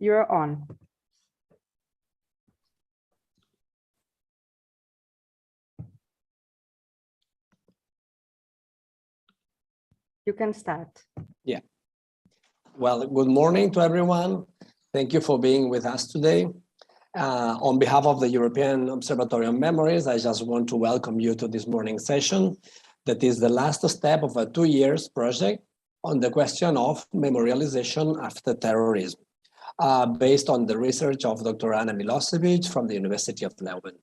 You're on. You can start. Yeah. Well, good morning to everyone. Thank you for being with us today. On behalf of the European Observatory on Memories, I just want to welcome you to this morning session that is the last step of a 2 years project on the question of memorialization after terrorism, based on the research of Dr. Anna Milosevic from the University of Leuven.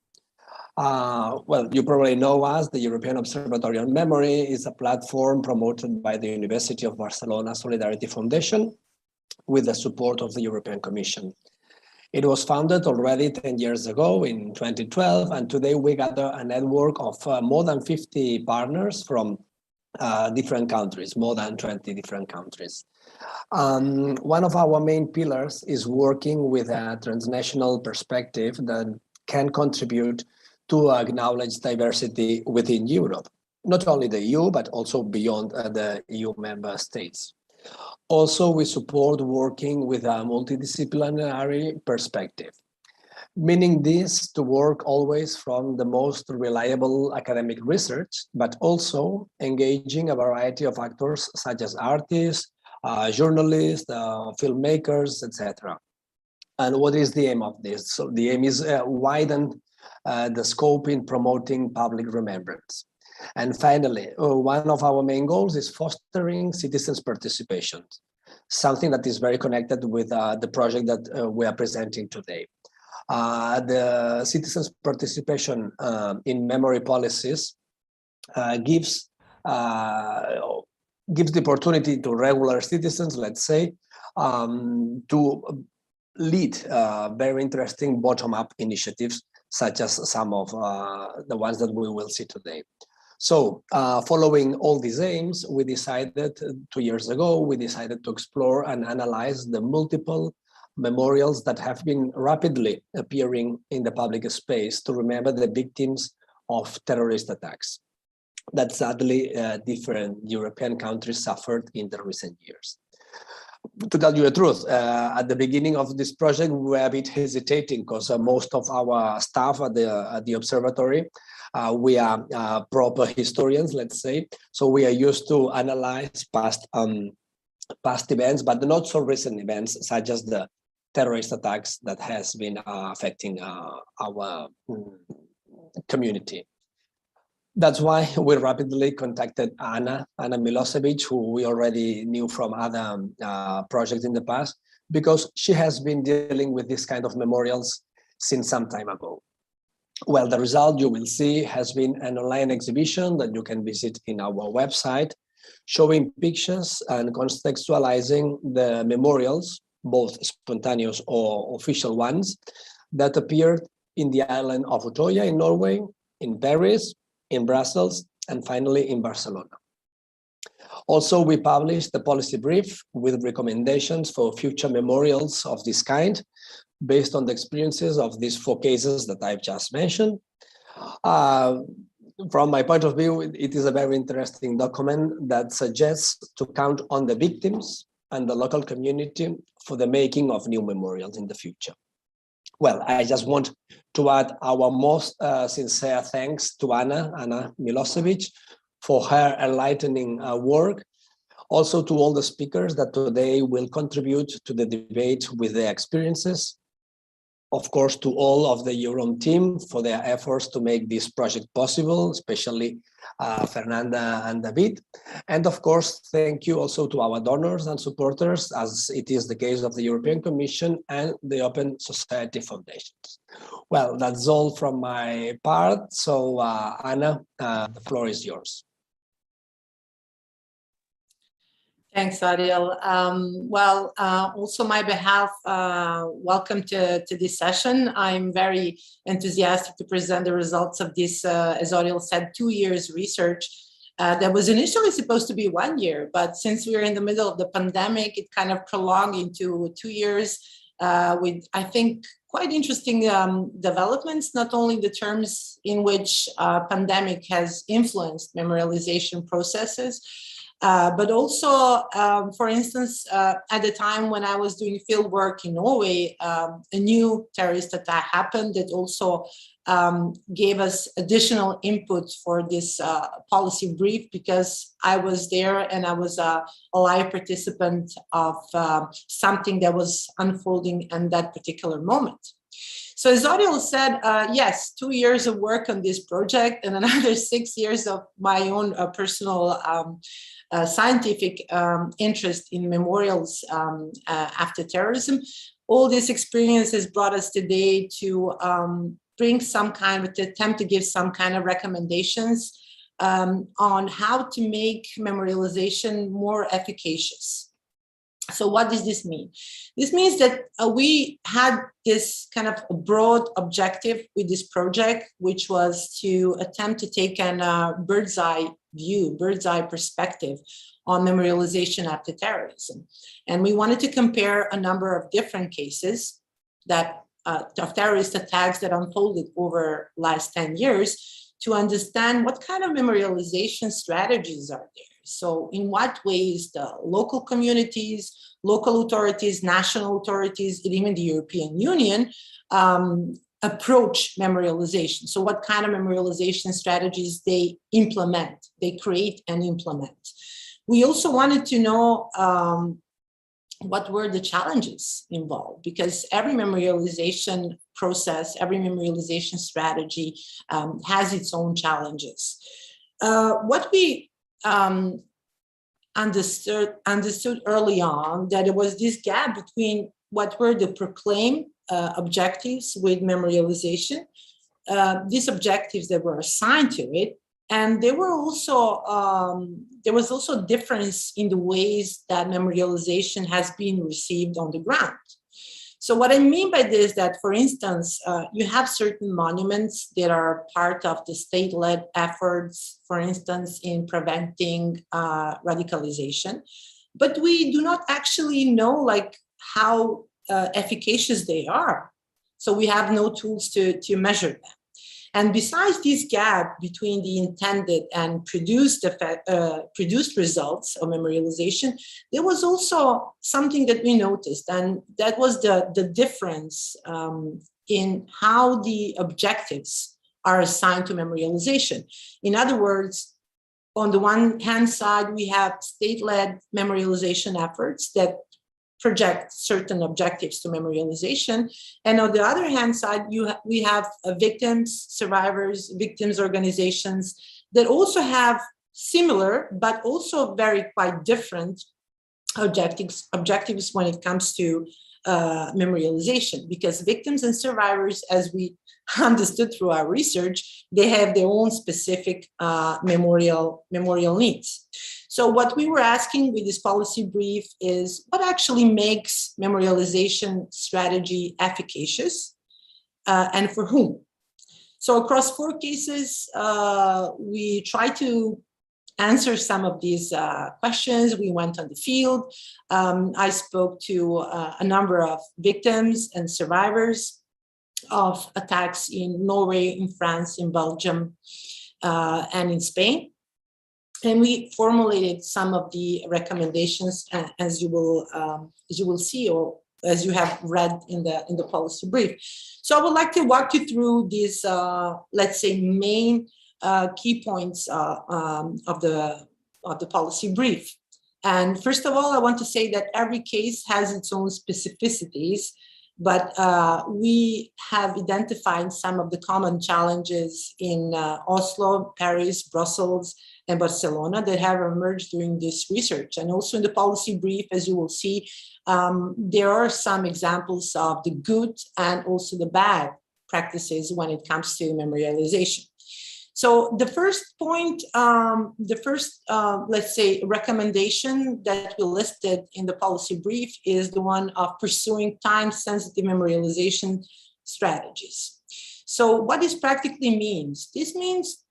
Well, you probably know us. The European Observatory on Memory is a platform promoted by the University of Barcelona Solidarity Foundation with the support of the European Commission. It was founded already 10 years ago in 2012, and today we gather a network of more than 50 partners from different countries, more than 20 different countries. One of our main pillars is working with a transnational perspective that can contribute to acknowledge diversity within Europe, not only the EU, but also beyond the EU member states. Also, we support working with a multidisciplinary perspective, meaning this to work always from the most reliable academic research, but also engaging a variety of actors such as artists, journalists, filmmakers, etc. And what is the aim of this? So the aim is widen the scope in promoting public remembrance. And finally, one of our main goals is fostering citizens' participation, something that is very connected with the project that we are presenting today. The citizens' participation in memory policies gives the opportunity to regular citizens, let's say, to lead very interesting bottom-up initiatives, such as some of the ones that we will see today. So following all these aims, we decided 2 years ago, we decided to explore and analyze the multiple memorials that have been rapidly appearing in the public space to remember the victims of terrorist attacks that sadly different European countries suffered in the recent years. To tell you the truth, at the beginning of this project, we were a bit hesitating because most of our staff at the observatory, we are proper historians, let's say. So we are used to analyze past events, but not so recent events, such as the terrorist attacks that has been affecting our community. That's why we rapidly contacted Anna Milosevic, who we already knew from other projects in the past, because she has been dealing with this kind of memorials since some time ago. Well, the result you will see has been an online exhibition that you can visit in our website, showing pictures and contextualizing the memorials, both spontaneous or official ones, that appeared in the island of Utoya in Norway, in Paris, in Brussels, and finally in Barcelona. Also, we published a policy brief with recommendations for future memorials of this kind, based on the experiences of these 4 cases that I've just mentioned. From my point of view, it is a very interesting document that suggests to count on the victims and the local community for the making of new memorials in the future. Well, I just want to add our most sincere thanks to Anna Milosevic for her enlightening work. Also to all the speakers that today will contribute to the debate with their experiences. Of course, to all of the EUROM team for their efforts to make this project possible, especially Fernanda and David. And of course, thank you also to our donors and supporters, as it is the case of the European Commission and the Open Society Foundations. Well, that's all from my part. So Anna, the floor is yours. Thanks, Oriol. Also on my behalf, welcome to this session. I'm very enthusiastic to present the results of this, as Oriol said, 2 years research that was initially supposed to be 1 year, but since we're in the middle of the pandemic, it kind of prolonged into 2 years with, I think, quite interesting developments, not only the terms in which pandemic has influenced memorialization processes, But also, for instance, at the time when I was doing field work in Norway, a new terrorist attack happened that also gave us additional input for this policy brief, because I was there and I was a live participant of something that was unfolding in that particular moment. So as Oriol said, yes, 2 years of work on this project and another 6 years of my own personal scientific interest in memorials after terrorism. All this experience has brought us today to bring some kind of, to attempt to give some kind of recommendations on how to make memorialization more efficacious. So what does this mean? This means that we had this kind of broad objective with this project, which was to attempt to take a bird's eye view, bird's eye perspective on memorialization after terrorism. And we wanted to compare a number of different cases that of terrorist attacks that unfolded over last 10 years to understand what kind of memorialization strategies are there. So in what ways the local communities, local authorities, national authorities, and even the European Union approach memorialization. So what kind of memorialization strategies they implement, they create and implement. We also wanted to know what were the challenges involved, because every memorialization process, every memorialization strategy has its own challenges. What we understood early on, that there was this gap between what were the proclaimed objectives with memorialization, these objectives that were assigned to it, and there was also a difference in the ways that memorialization has been received on the ground. So what I mean by this, that for instance, you have certain monuments that are part of the state-led efforts, for instance, in preventing radicalization, but we do not actually know like how efficacious they are. So we have no tools to measure them. And besides this gap between the intended and produced results of memorialization, there was also something that we noticed, and that was the difference in how the objectives are assigned to memorialization. In other words, on the one hand side, we have state-led memorialization efforts that project certain objectives to memorialization. And on the other hand side, we have victims, survivors, victims organizations that also have similar, but also very quite different objectives when it comes to memorialization, because victims and survivors, as we understood through our research, they have their own specific memorial needs. So what we were asking with this policy brief is what actually makes memorialization strategy efficacious and for whom? So across 4 cases, we tried to answer some of these questions. We went on the field. I spoke to a number of victims and survivors of attacks in Norway, in France, in Belgium, and in Spain. And we formulated some of the recommendations, as you will see, or as you have read in the policy brief. So I would like to walk you through these, let's say, main key points of the policy brief. And first of all, I want to say that every case has its own specificities, but we have identified some of the common challenges in Oslo, Paris, Brussels, and Barcelona that have emerged during this research. And also in the policy brief, as you will see, there are some examples of the good and also the bad practices when it comes to memorialization. So the first point, let's say, recommendation that we listed in the policy brief is the one of pursuing time-sensitive memorialization strategies. So what this practically means? This means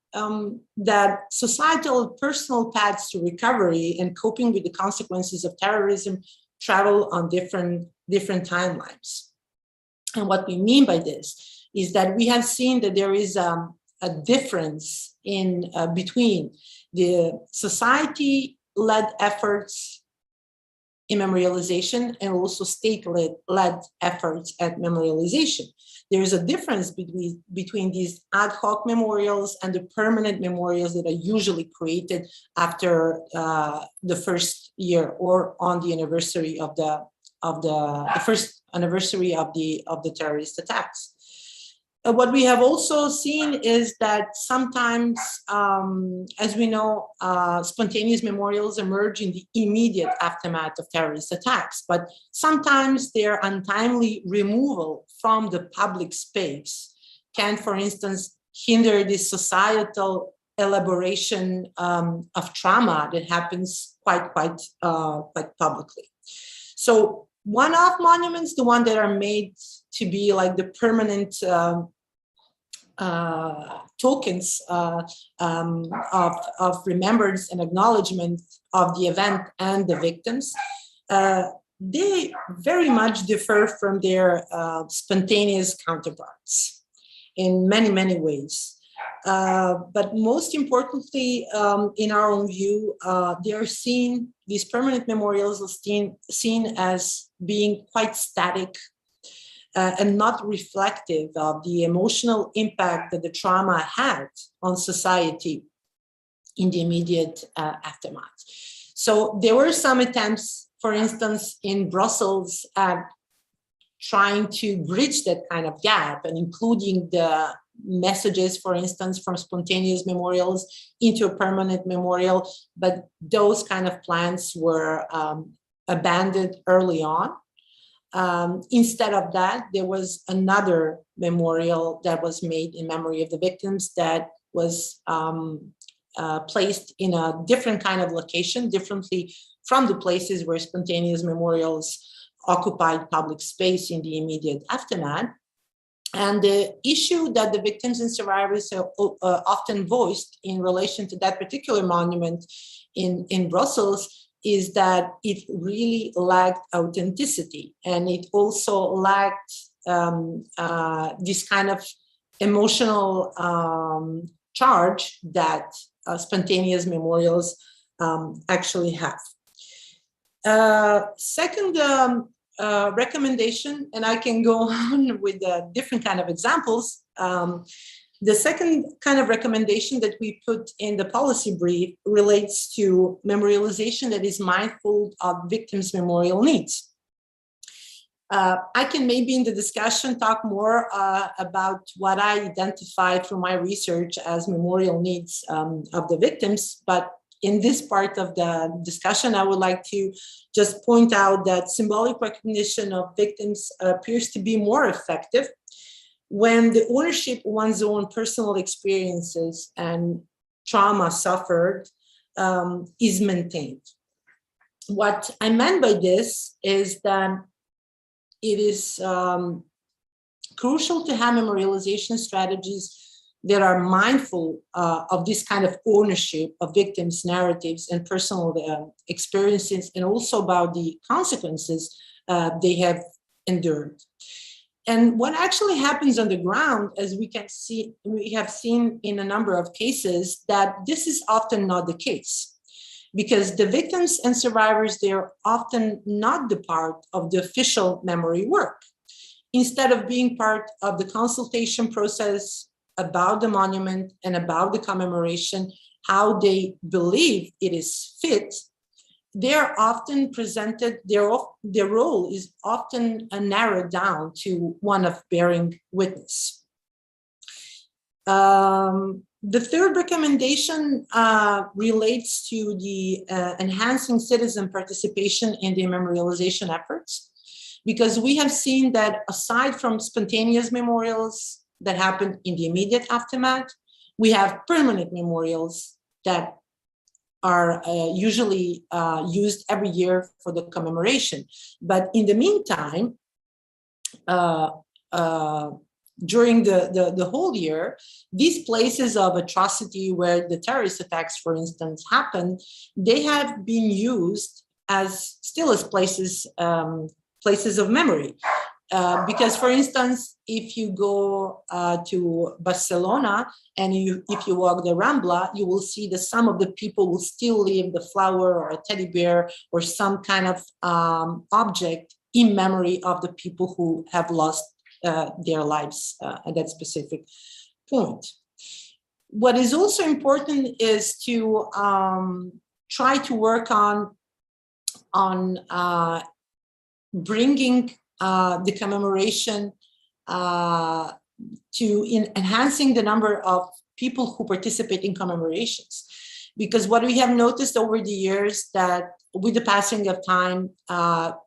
that societal personal paths to recovery and coping with the consequences of terrorism travel on different timelines. And what we mean by this is that we have seen that there is a difference in between the society memorial-led efforts in memorialization and also state-led efforts at memorialization. There is a difference between these ad hoc memorials and the permanent memorials that are usually created after the first year or on the anniversary of the first anniversary of the terrorist attacks. What we have also seen is that sometimes, as we know, spontaneous memorials emerge in the immediate aftermath of terrorist attacks, but sometimes their untimely removal from the public space can, for instance, hinder the societal elaboration of trauma that happens quite publicly. So one-off monuments, the one that are made to be like the permanent tokens of remembrance and acknowledgement of the event and the victims, they very much differ from their spontaneous counterparts in many ways. But most importantly, in our own view, they are seen, these permanent memorials are seen as being quite static and not reflective of the emotional impact that the trauma had on society in the immediate aftermath. So there were some attempts, for instance, in Brussels at trying to bridge that kind of gap and including the messages, for instance, from spontaneous memorials into a permanent memorial, but those kind of plans were abandoned early on. Instead of that, there was another memorial that was made in memory of the victims that was placed in a different kind of location, differently from the places where spontaneous memorials occupied public space in the immediate aftermath. And the issue that the victims and survivors often voiced in relation to that particular monument in Brussels is that it really lacked authenticity, and it also lacked this kind of emotional charge that spontaneous memorials actually have. Second recommendation, and I can go on with different kind of examples. The second kind of recommendation that we put in the policy brief relates to memorialization that is mindful of victims' memorial needs. I can maybe in the discussion talk more about what I identified from my research as memorial needs of the victims, but in this part of the discussion, I would like to just point out that symbolic recognition of victims appears to be more effective when the ownership of one's own personal experiences and trauma suffered is maintained. What I meant by this is that it is crucial to have memorialization strategies that are mindful of this kind of ownership of victims' narratives and personal experiences, and also about the consequences they have endured. And what actually happens on the ground, as we have seen in a number of cases, that this is often not the case, because the victims and survivors, they are often not the part of the official memory work. Instead of being part of the consultation process about the monument and about the commemoration, how they believe it is fit, they're often presented, their role is often narrowed down to one of bearing witness. The third recommendation relates to the enhancing citizen participation in the memorialization efforts, because we have seen that aside from spontaneous memorials that happen in the immediate aftermath, we have permanent memorials that are usually used every year for the commemoration. But in the meantime, during the whole year, these places of atrocity where the terrorist attacks, for instance, happened, they have been used as places of memory. Because, for instance, if you go to Barcelona and if you walk the Rambla, you will see that some of the people will still leave the flower or a teddy bear or some kind of object in memory of the people who have lost their lives at that specific point. What is also important is to try to work on bringing the commemoration to enhancing the number of people who participate in commemorations. Because what we have noticed over the years that with the passing of time,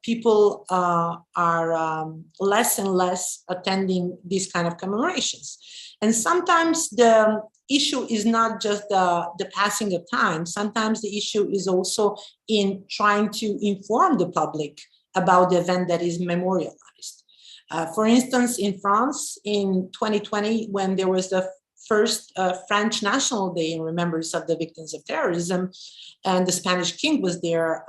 people are less and less attending these kind of commemorations. And sometimes the issue is not just the passing of time. Sometimes the issue is also in trying to inform the public about the event that is memorialized. For instance, in France, in 2020, when there was the first French National Day in remembrance of the victims of terrorism, and the Spanish king was there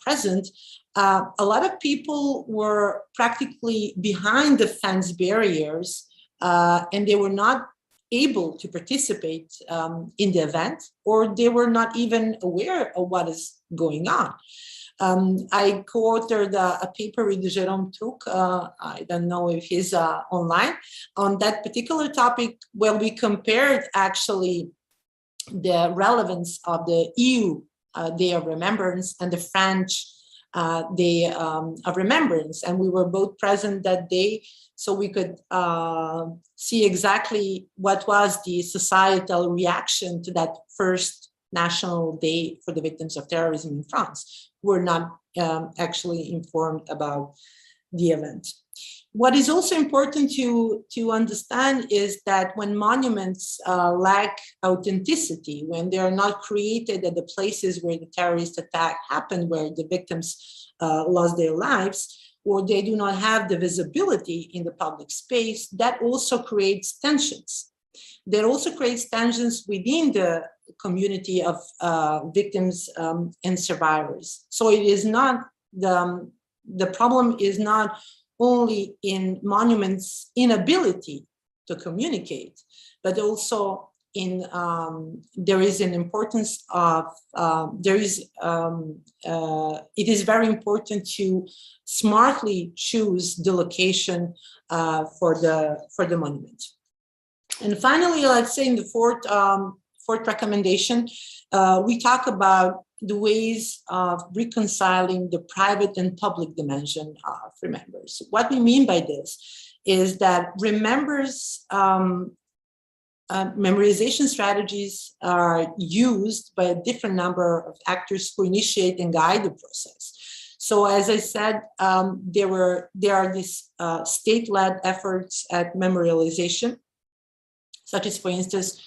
present, a lot of people were practically behind the fence barriers, and they were not able to participate in the event, or they were not even aware of what is going on. I co-authored a paper with Jérôme Took, I don't know if he's online, on that particular topic, where we compared actually the relevance of the EU Day of Remembrance and the French Day of Remembrance. And we were both present that day, so we could see exactly what was the societal reaction to that first National Day for the victims of terrorism in France. We're not actually informed about the event. What is also important to understand is that when monuments lack authenticity, when they are not created at the places where the terrorist attack happened, where the victims lost their lives, or they do not have the visibility in the public space, that also creates tensions. That also creates tensions within the community of victims and survivors. So it is not, the problem is not only in monuments' inability to communicate, but also in, there is an importance of, it is very important to smartly choose the location for the monument. And finally, let's say in the fourth recommendation, we talk about the ways of reconciling the private and public dimension of remembers. What we mean by this is that memorization strategies are used by a different number of actors who initiate and guide the process. So as I said, there are these state-led efforts at memorialization, such as, for instance,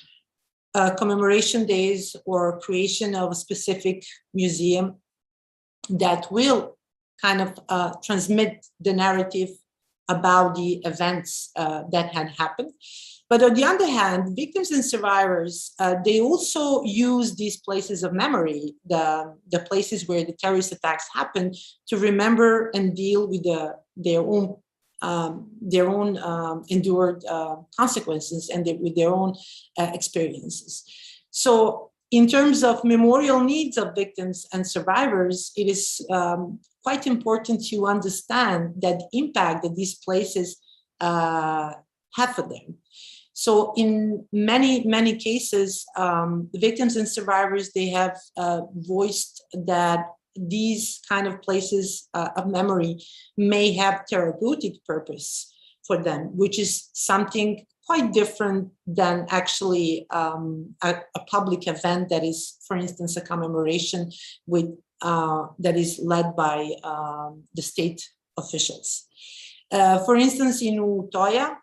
commemoration days or creation of a specific museum that will kind of transmit the narrative about the events that had happened. But on the other hand, victims and survivors, they also use these places of memory, the places where the terrorist attacks happened, to remember and deal with their own endured consequences and with their own experiences. So in terms of memorial needs of victims and survivors, it is quite important to understand that the impact that these places have for them. So in many cases, the victims and survivors, they have voiced that these kind of places of memory may have therapeutic purpose for them, which is something quite different than actually a public event that is, for instance, a commemoration with that is led by the state officials. For instance, in Utoya,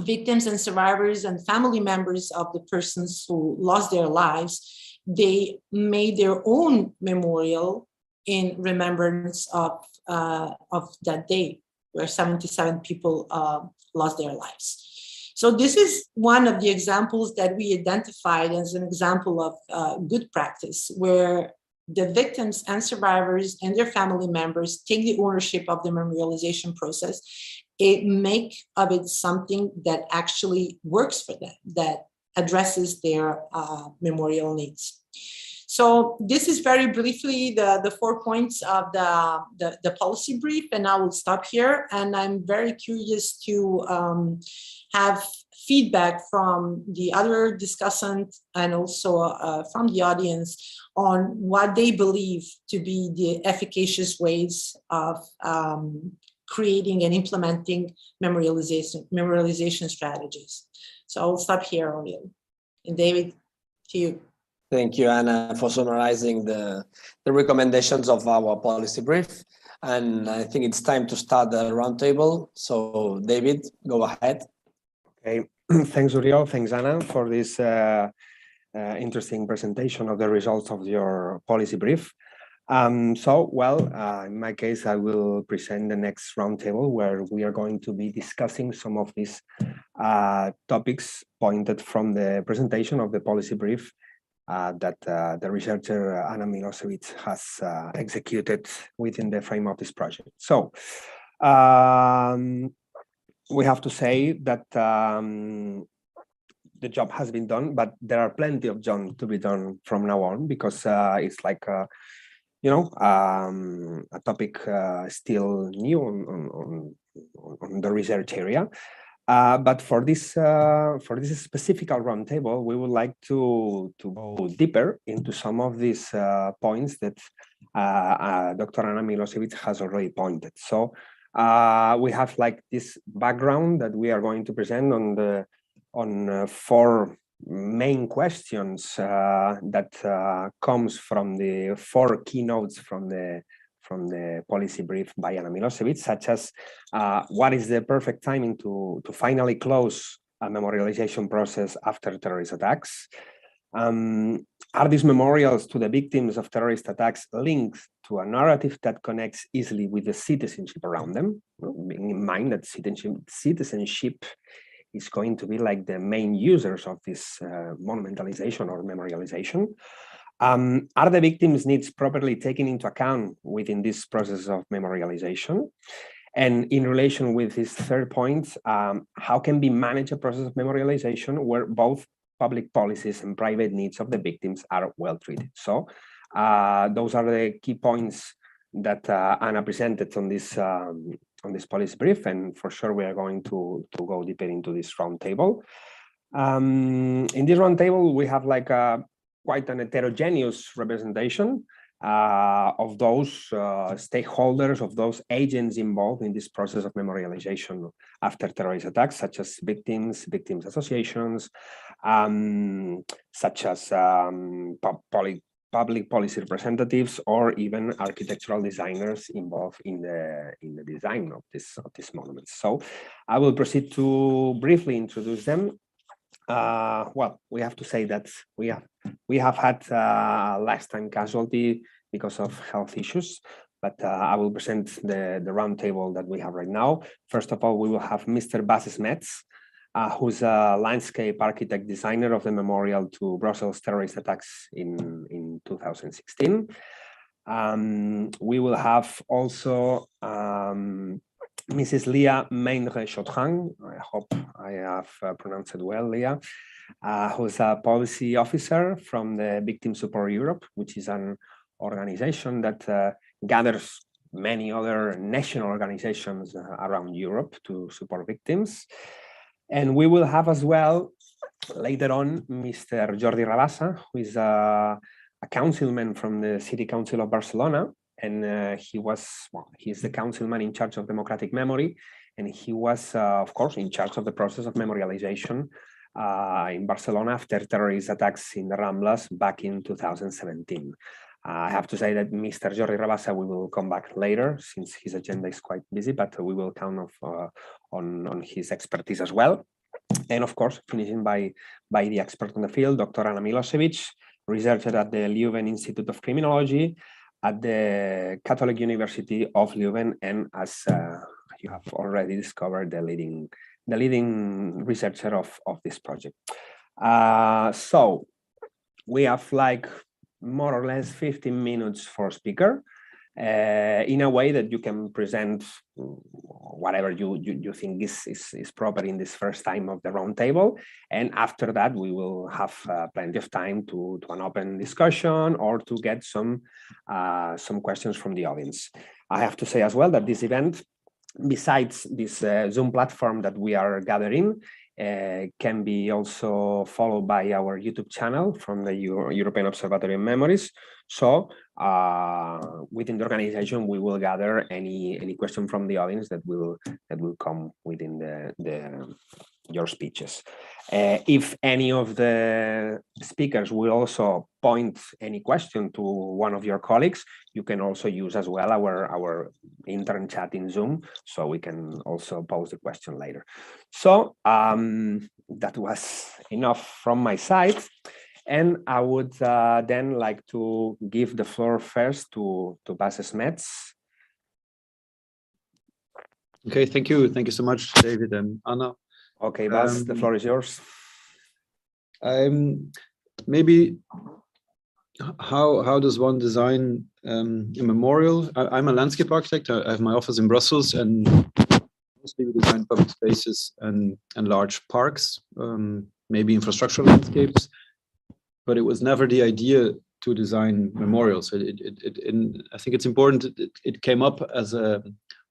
victims and survivors and family members of the persons who lost their lives, they made their own memorial in remembrance of that day, where 77 people lost their lives. So this is one of the examples that we identified as an example of good practice, where the victims and survivors and their family members take the ownership of the memorialization process, it make of it something that actually works for them, that addresses their memorial needs. So this is very briefly the 4 points of the policy brief, and I will stop here. And I'm very curious to have feedback from the other discussants and also from the audience on what they believe to be the efficacious ways of creating and implementing memorialization strategies. So I'll stop here, Oriol. And David, to you. Thank you, Anna, for summarizing the recommendations of our policy brief. And I think it's time to start the roundtable. So David, go ahead. Okay, thanks, Oriol. Thanks, Anna, for this interesting presentation of the results of your policy brief. In my case, I will present the next roundtable where we are going to be discussing some of these topics pointed from the presentation of the policy brief that the researcher Anna Milosevic has executed within the frame of this project. So we have to say that the job has been done, but there are plenty of job to be done from now on, because it's like a topic still new on the research area. But for this specific roundtable, we would like to go deeper into some of these points that Dr. Anna Milosevic has already pointed. So we have like this background that we are going to present on 4 main questions that comes from the 4 keynotes from the policy brief by Anna Milosevic, such as what is the perfect timing to finally close a memorialization process after terrorist attacks? Are these memorials to the victims of terrorist attacks linked to a narrative that connects easily with the citizenship around them? Bearing in mind that citizenship is going to be like the main users of this monumentalization or memorialization. Are the victims' needs properly taken into account within this process of memorialization? And in relation with this 3rd point, how can we manage a process of memorialization where both public policies and private needs of the victims are well treated? So those are the key points that Anna presented on this policy brief, and for sure we are going to go deeper into this roundtable. In this roundtable, we have like quite an heterogeneous representation of those stakeholders, of those agents involved in this process of memorialization after terrorist attacks, such as victims associations, such as public policy representatives, or even architectural designers involved in the design of this monument. So I will proceed to briefly introduce them. Well, we have to say that we have had lifetime casualty because of health issues, but I will present the roundtable that we have right now. First of all, we will have Mr. Bas Smets, who's a landscape architect designer of the memorial to Brussels terrorist attacks in 2016. We will have also Mrs. Leah Meindre-Chautrand, I hope I have pronounced it well, Leah, who's a policy officer from the Victim Support Europe, which is an organization that gathers many other national organizations around Europe to support victims. And we will have as well, later on, Mr. Jordi Rabassa, who is a councilman from the City Council of Barcelona. And he's the councilman in charge of democratic memory. And he was, of course, in charge of the process of memorialization in Barcelona after terrorist attacks in the Ramblas back in 2017. I have to say that Mr. Jordi Rabassa, we will come back later since his agenda is quite busy, but we will count on his expertise as well. And of course, finishing by the expert on the field, Dr. Anna Milosevic, researcher at the Leuven Institute of Criminology at the Catholic University of Leuven, and as you have already discovered, the leading researcher of this project. So we have like more or less 15 minutes for speaker, in a way that you can present whatever you think is proper in this first time of the roundtable. And after that, we will have plenty of time to an open discussion or to get some questions from the audience. I have to say as well that this event, besides this Zoom platform that we are gathering, can be also followed by our YouTube channel from the European Observatory of Memories. So within the organization, we will gather any question from the audience that will come within your speeches. If any of the speakers will also point any question to one of your colleagues, you can also use as well our intern chat in Zoom, so we can also pose the question later. So that was enough from my side. And I would then like to give the floor first to Bas Smets. Okay, thank you. Thank you so much, David and Anna. Okay, Bas, the floor is yours. Maybe how does one design a memorial? I'm a landscape architect. I have my office in Brussels, and mostly we design public spaces and large parks, maybe infrastructural landscapes. But it was never the idea to design memorials. I think it's important. It came up as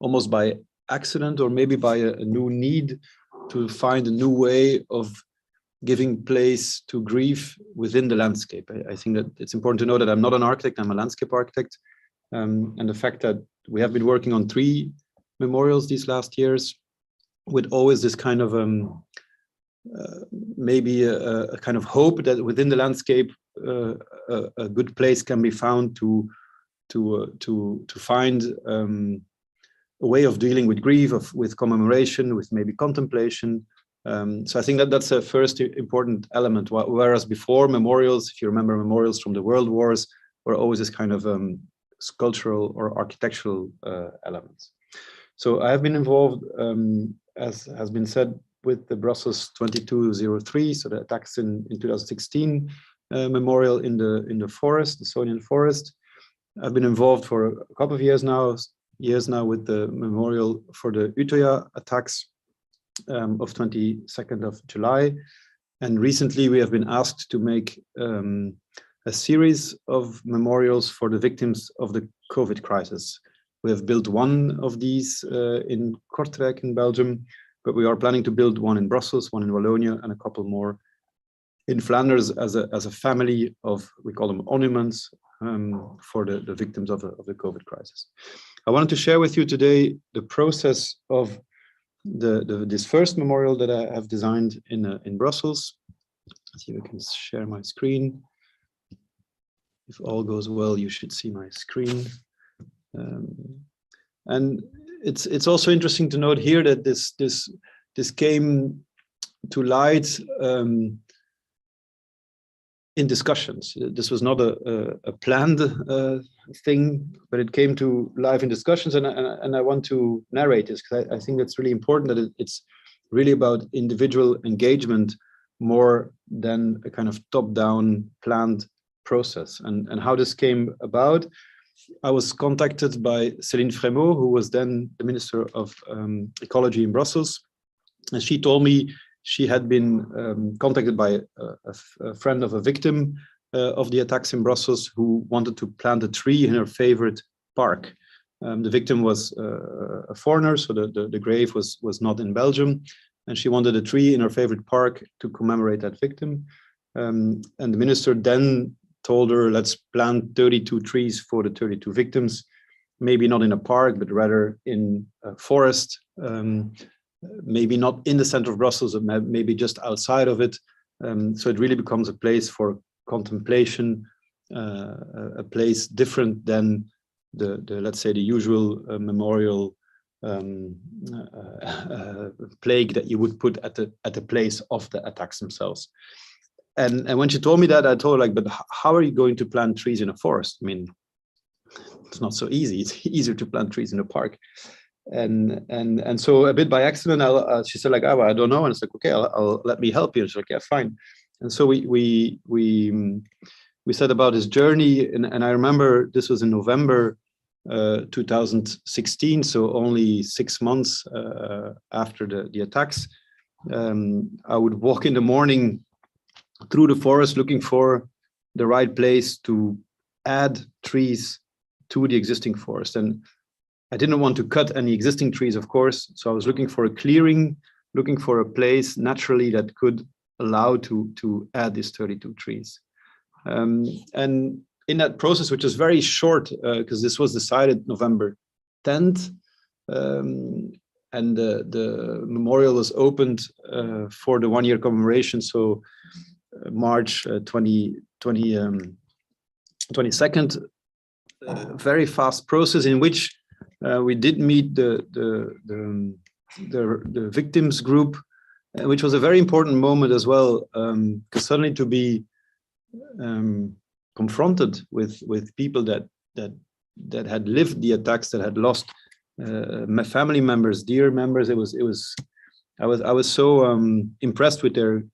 almost by accident, or maybe by a new need to find a new way of giving place to grief within the landscape. I think that it's important to know that I'm not an architect, I'm a landscape architect. And the fact that we have been working on 3 memorials these last years, with always this kind of maybe a kind of hope that within the landscape a good place can be found to find a way of dealing with grief, with commemoration, with maybe contemplation. So I think that that's a first important element. Whereas before, memorials, if you remember, memorials from the world wars were always this kind of sculptural or architectural elements. So I have been involved, as has been said, with the Brussels 2203, so the attacks in 2016 memorial in the forest, the Sonian forest. I've been involved for a couple of years now with the memorial for the Utøya attacks of 22nd of July. And recently we have been asked to make a series of memorials for the victims of the COVID crisis. We have built one of these in Kortrijk in Belgium, but we are planning to build one in Brussels, one in Wallonia, and a couple more in Flanders as a family of, we call them monuments, for the victims of the COVID crisis. I wanted to share with you today the process of this first memorial that I have designed in Brussels. Let's see if I can share my screen. If all goes well, you should see my screen. And it's also interesting to note here that this came to light in discussions. This was not a planned thing, but it came to life in discussions, and I want to narrate this because I think that's really important, that it's really about individual engagement more than a kind of top-down planned process. And how this came about, I was contacted by Céline Frémaux, who was then the Minister of Ecology in Brussels, and she told me she had been contacted by a friend of a victim of the attacks in Brussels, who wanted to plant a tree in her favorite park. The victim was a foreigner, so the grave was not in Belgium, and she wanted a tree in her favorite park to commemorate that victim. And the minister then told her, let's plant 32 trees for the 32 victims, maybe not in a park, but rather in a forest, maybe not in the center of Brussels, but maybe just outside of it. So it really becomes a place for contemplation, a place different than the let's say the usual memorial plaque that you would put at the place of the attacks themselves. And when she told me that, I told her, like, but how are you going to plant trees in a forest? I mean, it's not so easy. It's easier to plant trees in a park. And so a bit by accident, she said, like, oh, well, I don't know. And it's like, okay, I'll let me help you. And she's like, yeah, fine. And so we we set about his journey, and I remember this was in November 2016, so only 6 months after the attacks. I would walk in the morning through the forest looking for the right place to add trees to the existing forest. And I didn't want to cut any existing trees, of course, so I was looking for a clearing, looking for a place naturally that could allow to add these 32 trees. And in that process, which is very short, because this was decided November 10th, and the memorial was opened for the 1-year commemoration, so March 22nd, very fast process in which we did meet the victims group, which was a very important moment as well, because suddenly to be confronted with people that had lived the attacks, that had lost family members, dear members, I was so impressed with their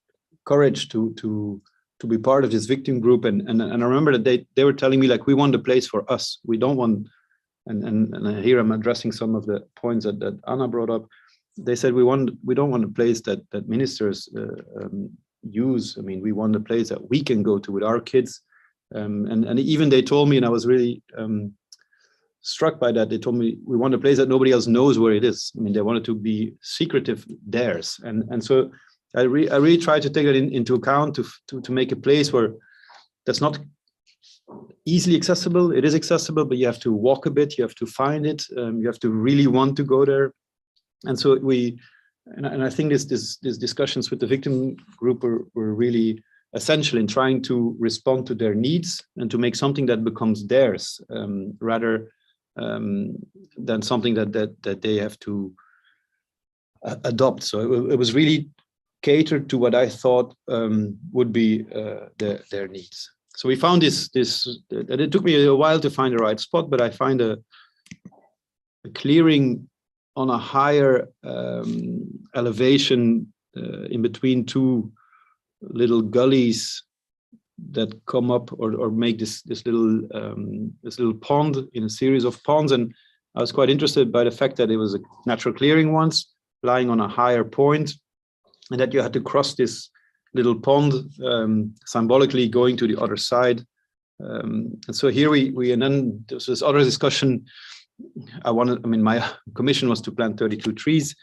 courage to be part of this victim group, and I remember that they were telling me, like, we want a place for us, we don't want, and here I'm addressing some of the points that Anna brought up. They said we don't want a place that ministers use. I mean, we want a place that we can go to with our kids, and even they told me, and I was really struck by that. They told me we want a place that nobody else knows where it is. I mean, they wanted to be secretive theirs, and so I really tried to take that into account to make a place where that's not easily accessible. It is accessible, but you have to walk a bit, you have to find it, you have to really want to go there. And so I think these discussions with the victim group were really essential in trying to respond to their needs and to make something that becomes theirs, rather than something that they have to adopt. So it was really catered to what I thought would be their needs. So we found this, and it took me a while to find the right spot, but I find a clearing on a higher elevation in between two little gullies that come up or make this little pond in a series of ponds. And I was quite interested by the fact that it was a natural clearing once, lying on a higher point, and that you had to cross this little pond, symbolically going to the other side. And so here and then there was this other discussion. My commission was to plant 32 trees,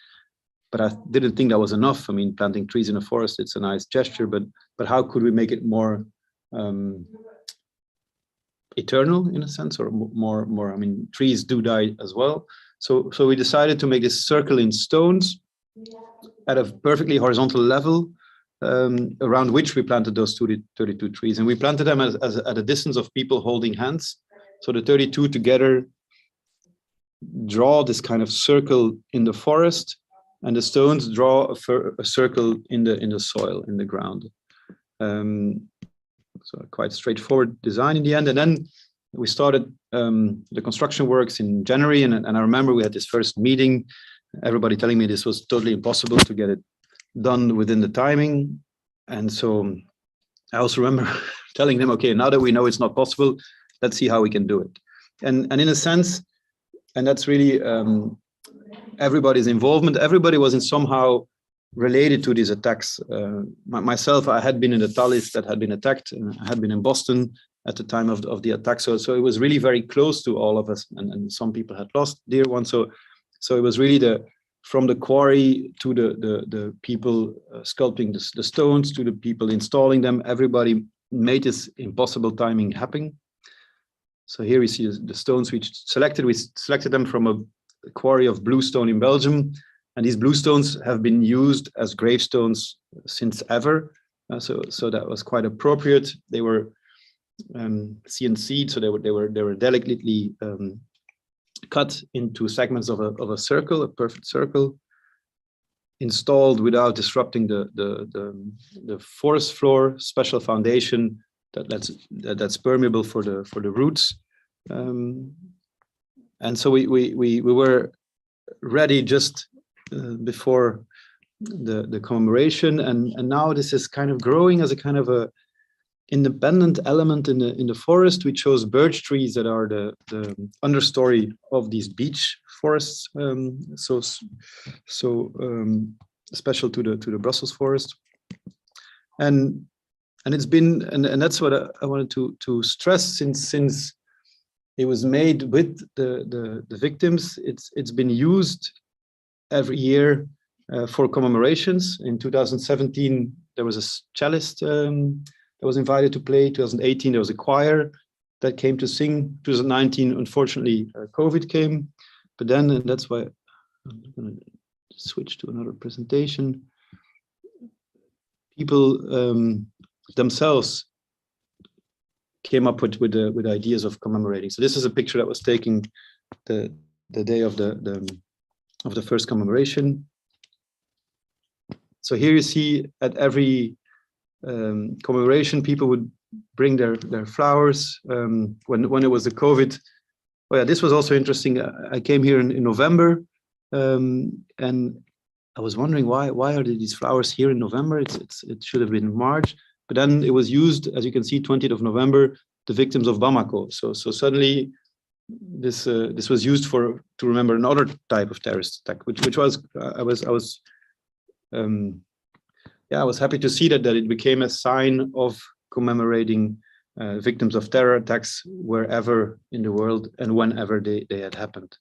but I didn't think that was enough. I mean, planting trees in a forest, it's a nice gesture, but how could we make it more eternal in a sense, or more, I mean, trees do die as well. So we decided to make this circle in stones at a perfectly horizontal level, around which we planted those 32 trees. And we planted them at a distance of people holding hands. So the 32 together draw this kind of circle in the forest, and the stones draw a circle in the soil, in the ground. So quite straightforward design in the end. And then we started the construction works in January, and I remember we had this first meeting, everybody telling me this was totally impossible to get it done within the timing. And so I also remember telling them, okay, now that we know it's not possible, let's see how we can do it. And in a sense, and that's really everybody's involvement. Everybody was in somehow related to these attacks. Myself, I had been in the Thalys that had been attacked, and I had been in Boston at the time of the attack. So it was really very close to all of us, and some people had lost dear ones. So it was really from the quarry to the people sculpting the stones to the people installing them. Everybody made this impossible timing happen. So here we see the stones we selected. We selected them from a quarry of bluestone in Belgium, and these bluestones have been used as gravestones since ever. So that was quite appropriate. They were CNC'd, so they were delicately cut into segments of a circle, a perfect circle, installed without disrupting the forest floor, special foundation that's permeable for the roots. And so we were ready just before the commemoration, and now this is kind of growing as a kind of a independent element in the forest. We chose birch trees that are the understory of these beech forests, so special to the Brussels forest. And it's been, and that's what I wanted to stress, since it was made with the victims. It's been used every year for commemorations. In 2017, there was a cellist that was invited to play. 2018, there was a choir that came to sing. 2019, unfortunately, COVID came. But then, and that's why I'm going to switch to another presentation. People themselves came up with ideas of commemorating. So this is a picture that was taken the day of the first commemoration. So here you see at every commemoration, people would bring their flowers. When it was the COVID, oh yeah, this was also interesting. I came here in November, and I was wondering why are these flowers here in November? It should have been March, but then it was used, as you can see, 20th of November, the victims of Bamako. So suddenly this was used to remember another type of terrorist attack, which was I was happy to see that it became a sign of commemorating victims of terror attacks wherever in the world and whenever they had happened.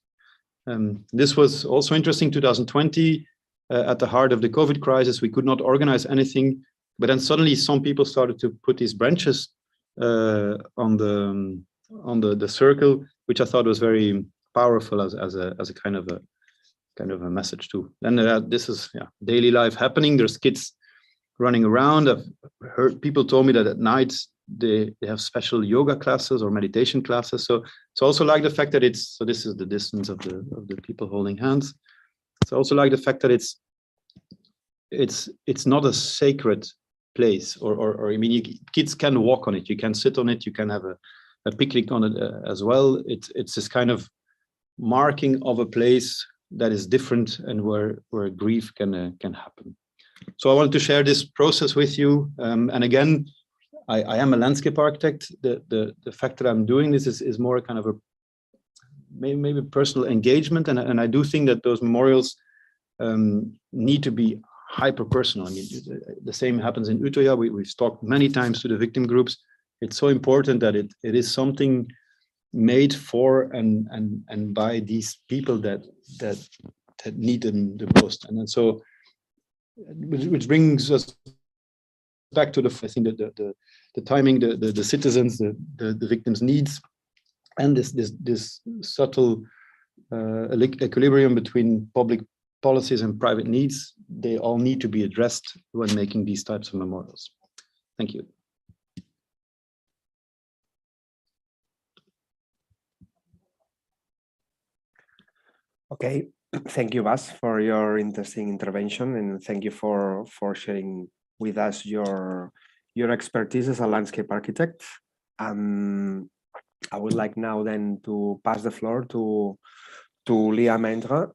This was also interesting. 2020, at the heart of the COVID crisis, we could not organize anything, but then suddenly some people started to put these branches on the circle, which I thought was very powerful as a kind of a message too. And this is daily life happening. There's kids running around. I've heard people told me that at night they have special yoga classes or meditation classes. So it's also like the fact that so this is the distance of the people holding hands. It's also like the fact that it's not a sacred place, or I mean, kids can walk on it, you can sit on it, you can have a picnic on it as well. It's this kind of marking of a place that is different and where grief can happen. So I wanted to share this process with you. And again, I am a landscape architect. The fact that I'm doing this is more kind of a maybe personal engagement, and I do think that those memorials need to be hyper personal. I mean, the same happens in Utøya. We've talked many times to the victim groups. It's so important that it is something made for and by these people that need them the most. And then so, which brings us back to I think that the timing, the citizens, the victims' needs, and this subtle equilibrium between public policies and private needs, they all need to be addressed when making these types of memorials. Thank you. Okay, thank you, Bas, for your interesting intervention, and thank you for sharing with us your expertise as a landscape architect. I would like now then to pass the floor to Leah Meindre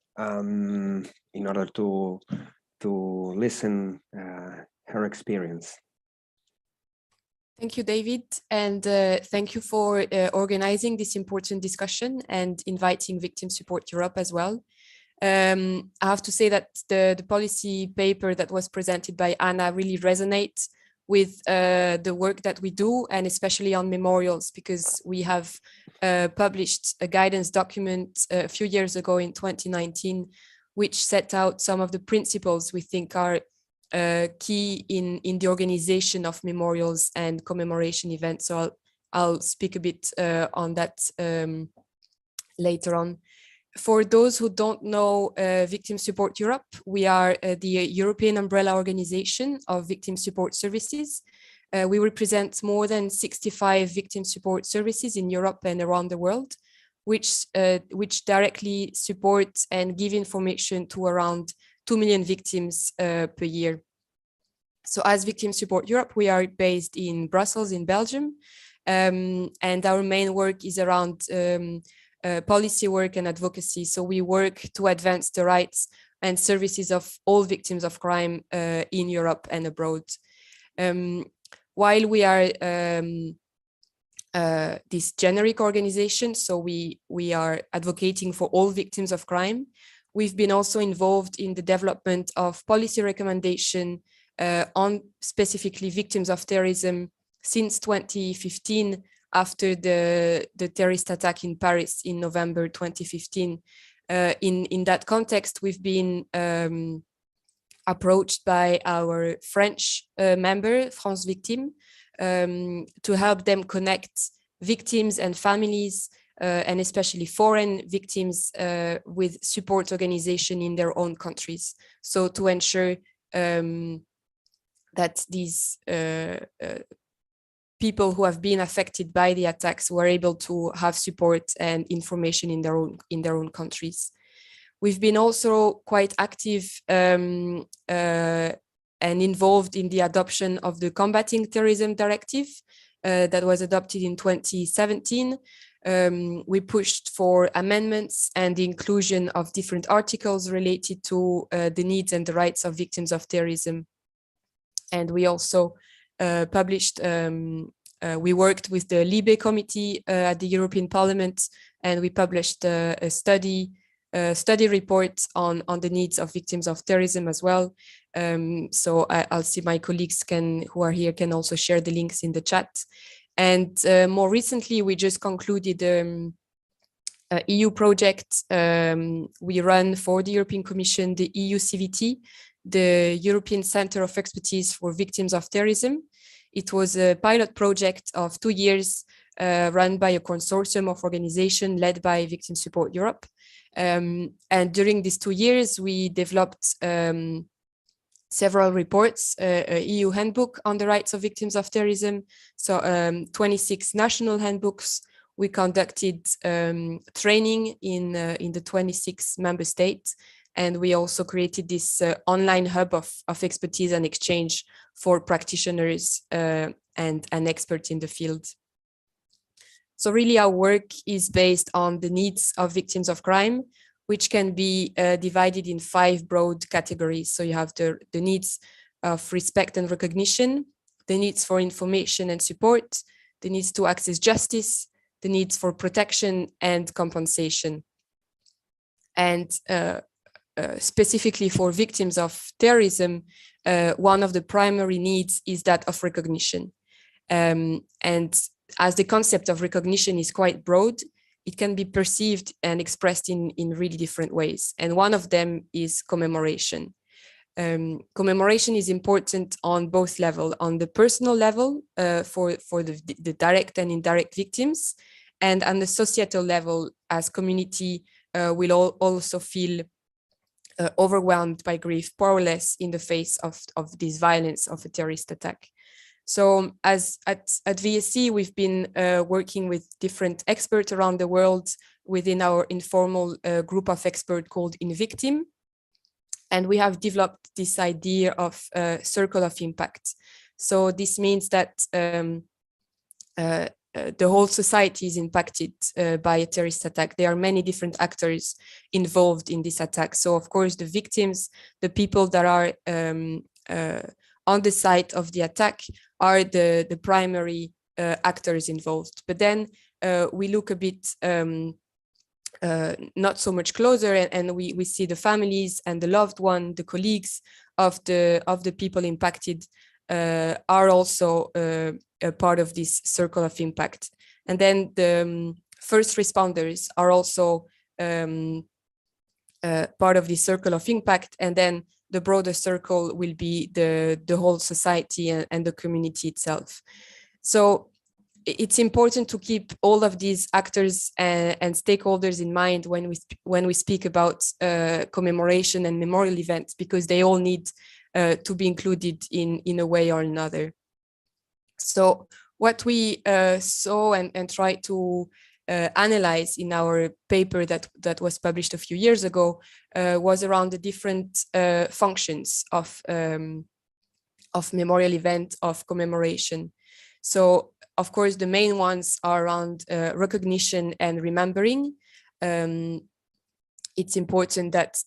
in order to listen her experience. Thank you, David, and thank you for organizing this important discussion and inviting Victim Support Europe as well. I have to say that the policy paper that was presented by Anna really resonates with the work that we do, and especially on memorials, because we have published a guidance document a few years ago in 2019, which set out some of the principles we think are key in the organization of memorials and commemoration events. So I'll speak a bit on that later on. For those who don't know Victim Support Europe, we are the European umbrella organization of victim support services. We represent more than 65 victim support services in Europe and around the world, which directly support and give information to around 2 million victims per year. So as Victim Support Europe, we are based in Brussels, in Belgium, and our main work is around policy work and advocacy. So we work to advance the rights and services of all victims of crime in Europe and abroad. while we are this generic organization, so we are advocating for all victims of crime, we've been also involved in the development of policy recommendation on specifically victims of terrorism since 2015, after the terrorist attack in Paris in November 2015. In that context, we've been approached by our French member, France Victimes, to help them connect victims and families, and especially foreign victims, with support organization in their own countries. So to ensure that these people who have been affected by the attacks were able to have support and information in their own countries. We've been also quite active and involved in the adoption of the Combating Terrorism Directive that was adopted in 2017. We pushed for amendments and the inclusion of different articles related to the needs and the rights of victims of terrorism. And we also published, we worked with the Libe committee at the European Parliament, and we published a study report on the needs of victims of terrorism as well. So I'll see my colleagues who are here can also share the links in the chat. And more recently, we just concluded an EU project we run for the European Commission, the EU CVT, the European Center of Expertise for Victims of Terrorism. It was a pilot project of 2 years run by a consortium of organizations led by Victim Support Europe. And during these 2 years, we developed several reports, a EU handbook on the rights of victims of terrorism, so 26 national handbooks. We conducted training in the 26 member states, and we also created this online hub of expertise and exchange for practitioners and experts in the field. So really our work is based on the needs of victims of crime, which can be divided in 5 broad categories. So you have the needs of respect and recognition, the needs for information and support, the needs to access justice, the needs for protection and compensation. And specifically for victims of terrorism, one of the primary needs is that of recognition. And as the concept of recognition is quite broad, it can be perceived and expressed in really different ways. And one of them is commemoration. Commemoration is important on both levels, on the personal level for the direct and indirect victims, and on the societal level, as community will also feel overwhelmed by grief, powerless in the face of this violence of a terrorist attack. So as at VSC, we've been working with different experts around the world within our informal group of experts called InVictim. And we have developed this idea of circle of impact. So this means that the whole society is impacted by a terrorist attack. There are many different actors involved in this attack. So of course, the victims, the people that are on the site of the attack are the primary actors involved. But then we look a bit not so much closer, and we see the families and the loved one, the colleagues of the people impacted are also a part of this circle of impact. And then the first responders are also part of the circle of impact, and then the broader circle will be the whole society and the community itself. So it's important to keep all of these actors and stakeholders in mind when we speak about commemoration and memorial events, because they all need to be included in a way or another. So what we saw and tried to analyze in our paper that was published a few years ago was around the different functions of memorial event, of commemoration. So of course, the main ones are around recognition and remembering. it's important that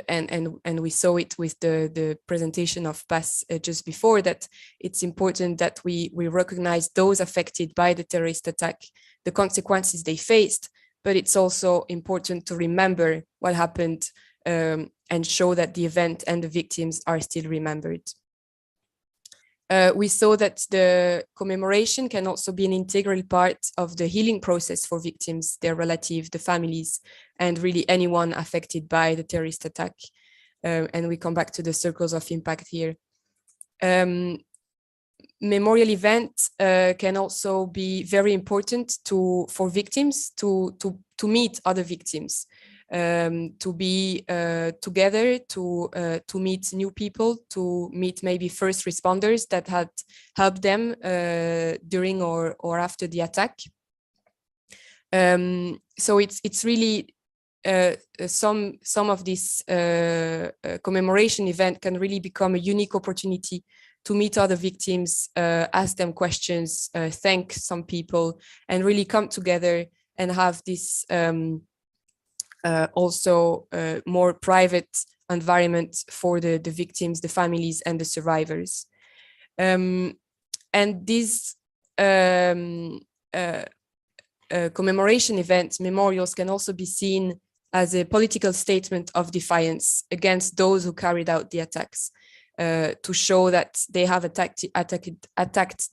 and we saw it with the presentation of Bas just before, that it's important that we recognize those affected by the terrorist attack, the consequences they faced, but it's also important to remember what happened and show that the event and the victims are still remembered. We saw that the commemoration can also be an integral part of the healing process for victims, their relatives, the families, and really anyone affected by the terrorist attack. And we come back to the circles of impact here. Memorial events can also be very important for victims to meet other victims. To be together, to meet new people, to meet maybe first responders that had helped them during or after the attack. So it's really some of this commemoration event can really become a unique opportunity to meet other victims, ask them questions, thank some people, and really come together and have this also more private environment for the victims, the families, and the survivors. And these commemoration events, memorials, can also be seen as a political statement of defiance against those who carried out the attacks, to show that they have attacked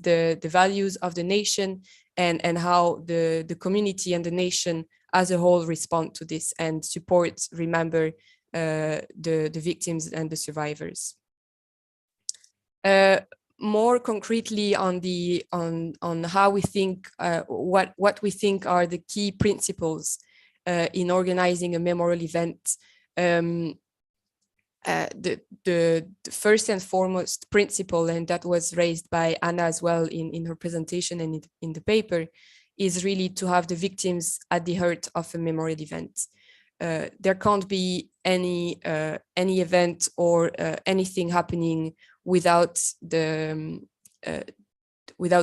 the values of the nation and how the community and the nation as a whole respond to this and support, remember the victims and the survivors. More concretely on how we think, what we think are the key principles in organizing a memorial event. The first and foremost principle, and that was raised by Anna as well in her presentation and in the paper, is really to have the victims at the heart of a memorial event. There can't be any event or anything happening without the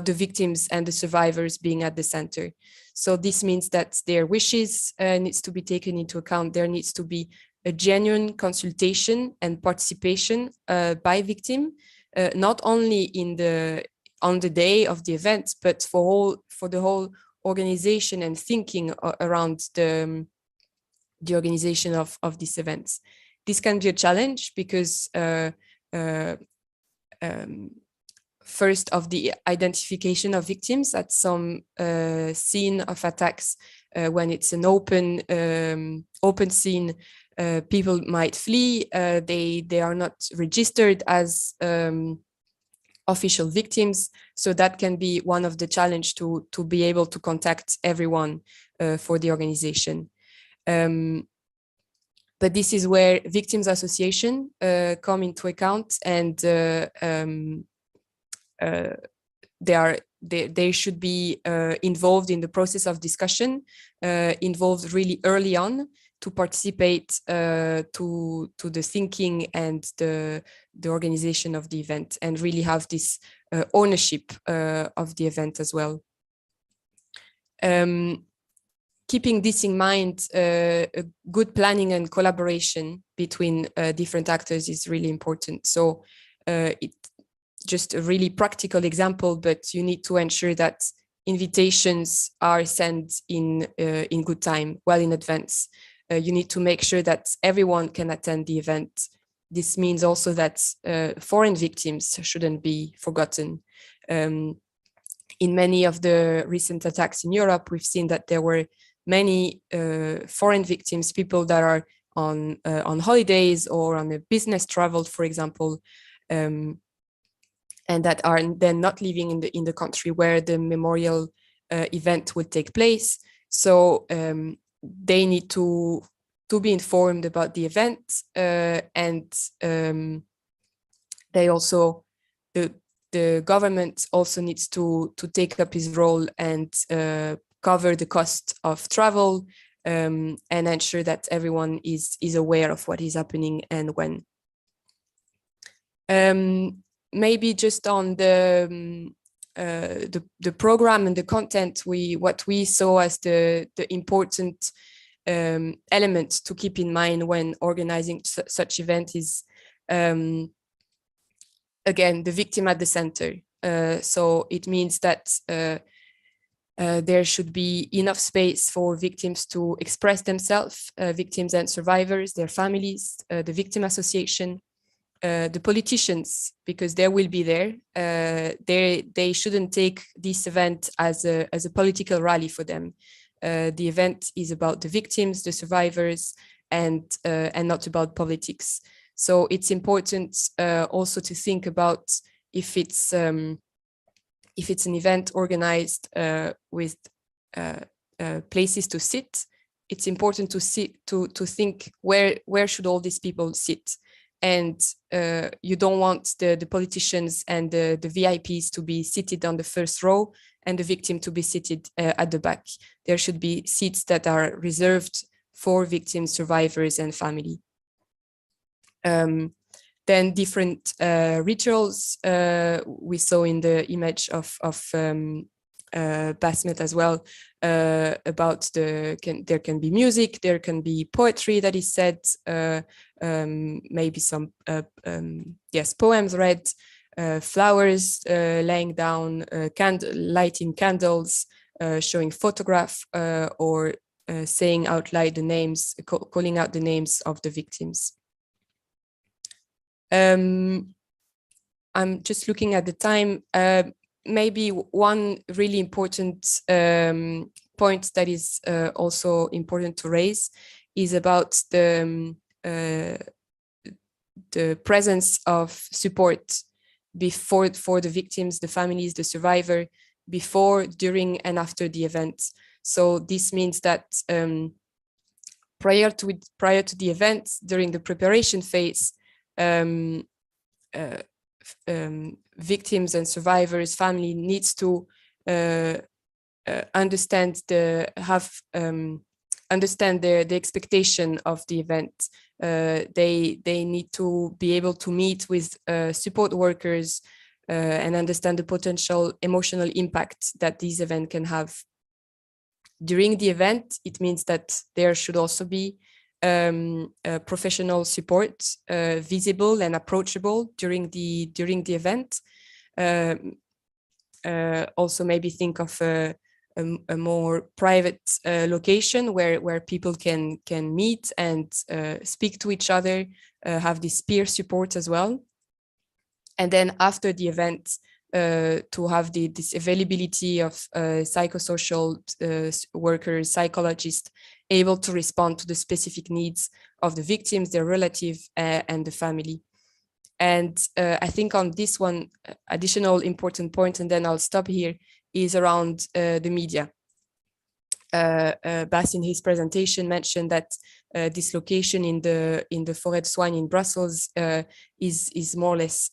victims and the survivors being at the center. So this means that their wishes needs to be taken into account. There needs to be a genuine consultation and participation by victim, not only on the day of the event, but for the whole organization and thinking around the organization of these events. This can be a challenge because first of the identification of victims at some scene of attacks, when it's an open scene, people might flee. They are not registered as official victims, so that can be one of the challenge to be able to contact everyone for the organization. But this is where victims association come into account, and they should be involved in the process of discussion, involved really early on to participate to the thinking and the organization of the event, and really have this ownership of the event as well. Keeping this in mind, a good planning and collaboration between different actors is really important. So just a really practical example, but you need to ensure that invitations are sent in good time, well in advance. You need to make sure that everyone can attend the event. This means also that foreign victims shouldn't be forgotten. In many of the recent attacks in Europe, we've seen that there were many foreign victims, people that are on holidays or on a business travel, for example, and that are then not living in the country where the memorial event will take place. So they need to be informed about the event, and they also, the government also needs to take up his role and cover the cost of travel, and ensure that everyone is aware of what is happening and when. Maybe just on the program and the content, what we saw as the important element to keep in mind when organizing such event is, again, the victim at the center. So it means that there should be enough space for victims to express themselves, victims and survivors, their families, the victim association, the politicians, because they will be there. They shouldn't take this event as a political rally for them. The event is about the victims, the survivors, and not about politics. So it's important also to think about if it's an event organized with places to sit. It's important to think where should all these people sit. And you don't want the politicians and the VIPs to be seated on the first row and the victim to be seated at the back. There should be seats that are reserved for victims, survivors, and family. Then different rituals we saw in the image of Bas Smets as well, about there can be music, there can be poetry that is said, maybe some poems read, flowers laying down, lighting candles, showing photograph, or saying out loud the names, calling out the names of the victims. I'm just looking at the time. Maybe one really important point that is also important to raise is about the presence of support for the victims, the families, the survivor, before, during, and after the event. So this means that prior to the event, during the preparation phase, victims and survivors, family needs to understand the expectation of the event. They need to be able to meet with support workers and understand the potential emotional impact that this event can have. During the event, it means that there should also be professional support, visible and approachable during the event. Also, maybe think of a more private location where people can meet and speak to each other, have this peer support as well. And then after the event, to have this availability of psychosocial workers, psychologists, able to respond to the specific needs of the victims, their relative, and the family. And I think on this one, additional important point, and then I'll stop here, is around the media. Bas in his presentation mentioned that this location in the Forêt de Soignes in Brussels is more or less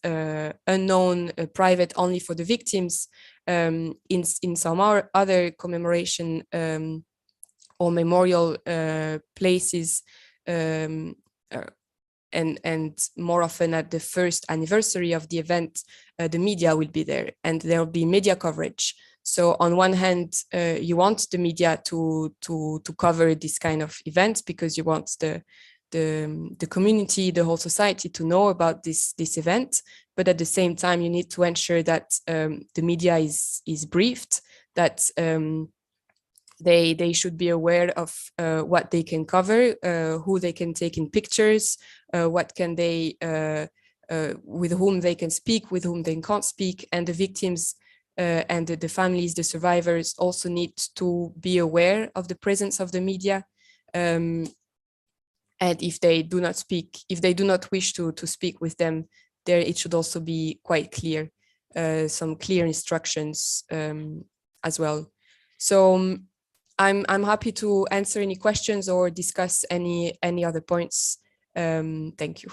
unknown, private, only for the victims. In some other commemoration or memorial places, and more often at the first anniversary of the event, the media will be there, and there will be media coverage. So on one hand, you want the media to cover this kind of events because you want the community, the whole society to know about this event. But at the same time, you need to ensure that the media is briefed, that they should be aware of what they can cover, who they can take in pictures, what can they, with whom they can speak, with whom they can't speak, and the victims and the families, the survivors also need to be aware of the presence of the media. And if they do not speak, if they do not wish to speak with them, there it should also be quite clear, some clear instructions as well. So I'm happy to answer any questions or discuss any other points. Thank you.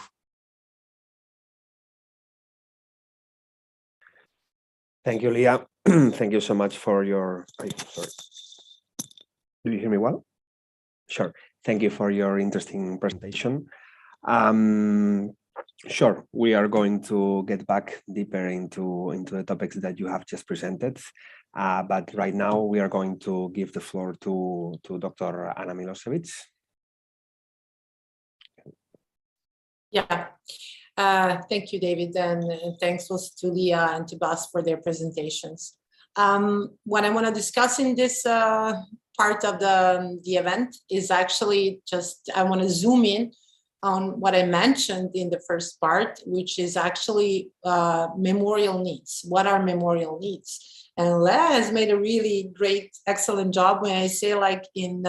Thank you, Leah. Thank you so much for your, sorry. Do you hear me well? Sure. Thank you for your interesting presentation. Sure, we are going to get back deeper into the topics that you have just presented. But right now we are going to give the floor to Dr. Anna Milosevic. Yeah. Thank you, David, and thanks also to Leah and to Bas for their presentations. What I want to discuss in this part of the event is actually just, I want to zoom in on what I mentioned in the first part, which is actually memorial needs. What are memorial needs? And Leah has made a really great, excellent job when I say, like, in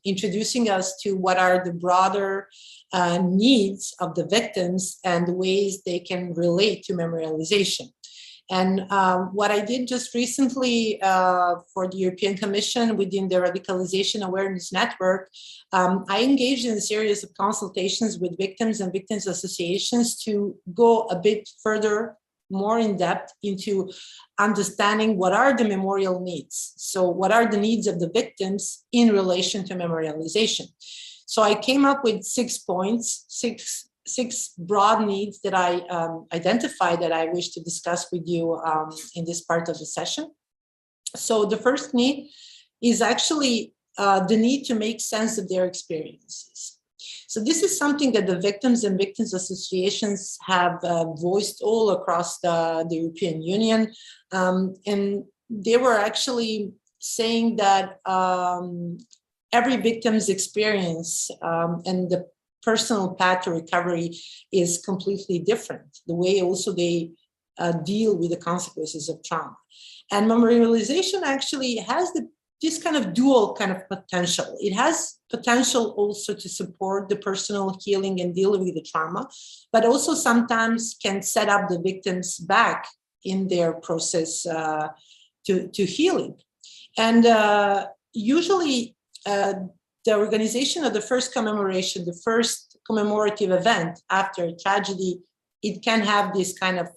introducing us to what are the broader needs of the victims and the ways they can relate to memorialization. And what I did just recently for the European Commission within the Radicalization Awareness Network, I engaged in a series of consultations with victims and victims associations to go a bit further, more in depth into understanding what are the memorial needs. So what are the needs of the victims in relation to memorialization? So I came up with 6 points, six broad needs that I identified that I wish to discuss with you in this part of the session. So the first need is actually the need to make sense of their experiences. So this is something that the victims and victims associations have voiced all across the European Union. And they were actually saying that every victim's experience and the personal path to recovery is completely different. The way also they deal with the consequences of trauma. And memorialization actually has this kind of dual kind of potential. It has potential also to support the personal healing and dealing with the trauma, but also sometimes can set up the victims back in their process to healing. And usually the organization of the first commemoration, the first commemorative event after a tragedy, it can have this kind of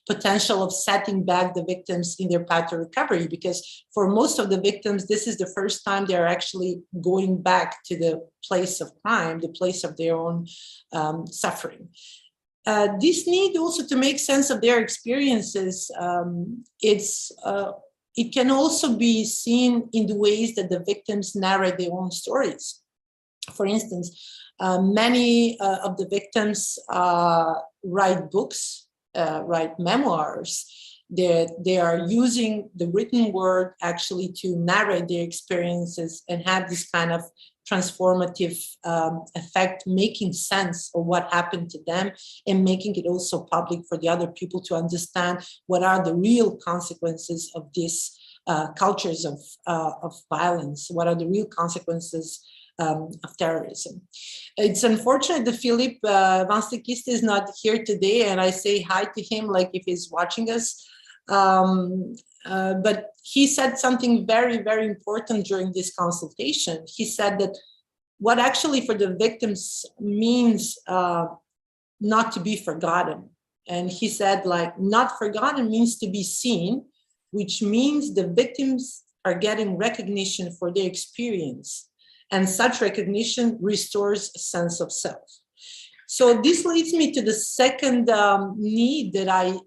potential of setting back the victims in their path to recovery, because for most of the victims, this is the first time they're actually going back to the place of crime, the place of their own suffering. This need also to make sense of their experiences, it can also be seen in the ways that the victims narrate their own stories. For instance, many of the victims write books, write memoirs. They are using the written word actually to narrate their experiences and have this kind of transformative effect, making sense of what happened to them and making it also public for the other people to understand what are the real consequences of these cultures of violence, what are the real consequences of terrorism. It's unfortunate that Philippe Vansteenkiste is not here today, and I say hi to him, like if he's watching us. But he said something very, very important during this consultation. He said that what actually for the victims means not to be forgotten. And he said, like, not forgotten means to be seen, which means the victims are getting recognition for their experience. And such recognition restores a sense of self. So this leads me to the second need that I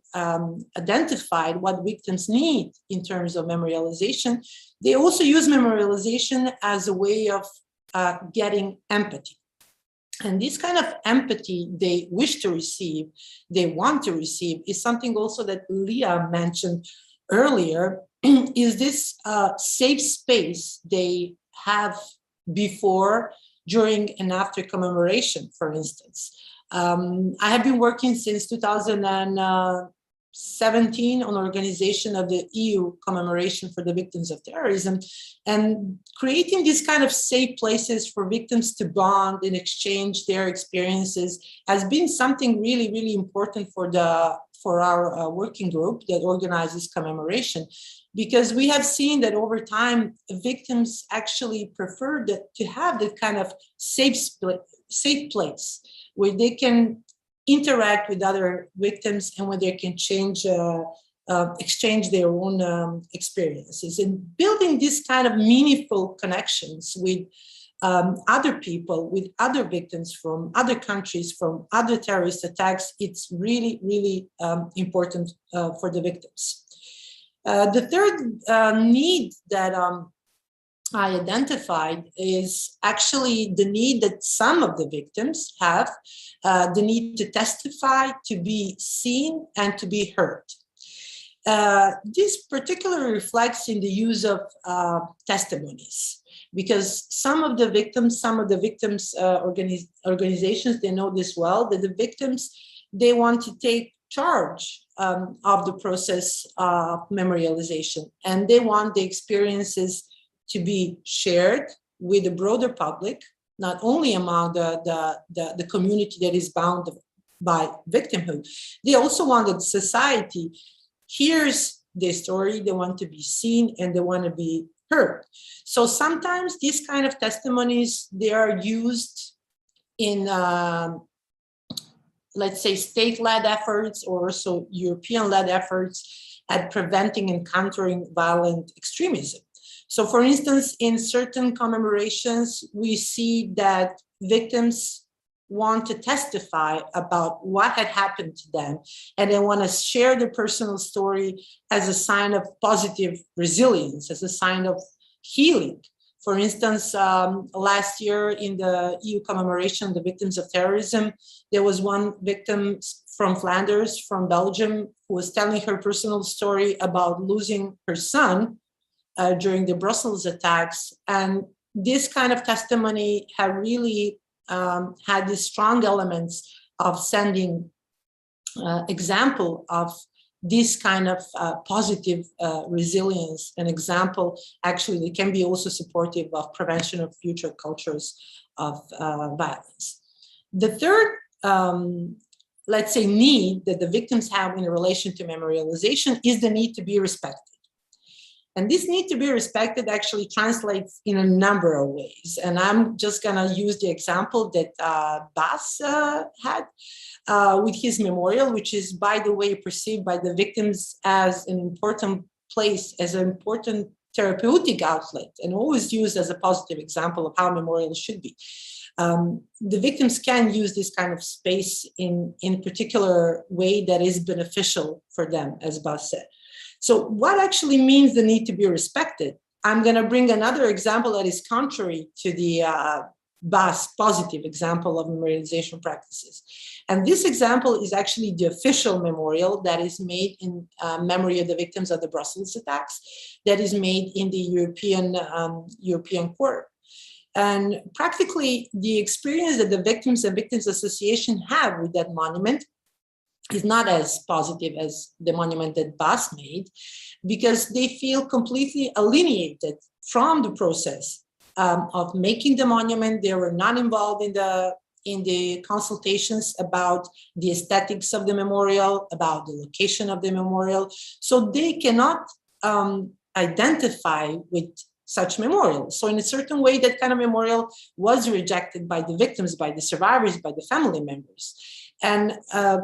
identified, what victims need in terms of memorialization. They also use memorialization as a way of getting empathy. And this kind of empathy they wish to receive, they want to receive, is something also that Leah mentioned earlier, is this safe space they have before, during, and after commemoration, for instance. I have been working since 2017 on organization of the EU commemoration for the victims of terrorism, and creating these kind of safe places for victims to bond and exchange their experiences has been something really, really important for our working group that organizes commemoration. Because we have seen that over time, victims actually prefer to have that kind of safe place where they can interact with other victims and where they can exchange their own experiences. And building this kind of meaningful connections with other people, with other victims from other countries, from other terrorist attacks, it's really, really important for the victims. The third need that I identified is actually the need that some of the victims have, the need to testify, to be seen, and to be heard. This particularly reflects in the use of testimonies, because some of the victims organizations, they know this well, that the victims, they want to take charge of the process of memorialization, and they want the experiences to be shared with the broader public, not only among the community that is bound by victimhood. They also want that society hears their story, they want to be seen, and they want to be heard. So sometimes these kind of testimonies, they are used in, let's say, state-led efforts or also European-led efforts at preventing and countering violent extremism. So for instance, in certain commemorations, we see that victims want to testify about what had happened to them, and they want to share their personal story as a sign of positive resilience, as a sign of healing. For instance, last year in the EU commemoration, the victims of terrorism, there was one victim from Flanders, from Belgium, who was telling her personal story about losing her son during the Brussels attacks. And this kind of testimony had really had these strong elements of sending example of this kind of positive resilience, an example actually that can be also supportive of prevention of future cultures of violence. The third, let's say, need that the victims have in relation to memorialization is the need to be respected. And this need to be respected actually translates in a number of ways. And I'm just gonna use the example that Bas had with his memorial, which is, by the way, perceived by the victims as an important place, as an important therapeutic outlet, and always used as a positive example of how memorials should be. The victims can use this kind of space in particular way that is beneficial for them, as Bas said. So what actually means the need to be respected? I'm going to bring another example that is contrary to the Bas positive example of memorialization practices. And this example is actually the official memorial that is made in memory of the victims of the Brussels attacks, that is made in the European Court. And practically the experience that the victims and victims association have with that monument is not as positive as the monument that Bas made, because they feel completely alienated from the process of making the monument. They were not involved in the consultations about the aesthetics of the memorial, about the location of the memorial. So they cannot identify with such memorial. So in a certain way, that kind of memorial was rejected by the victims, by the survivors, by the family members. And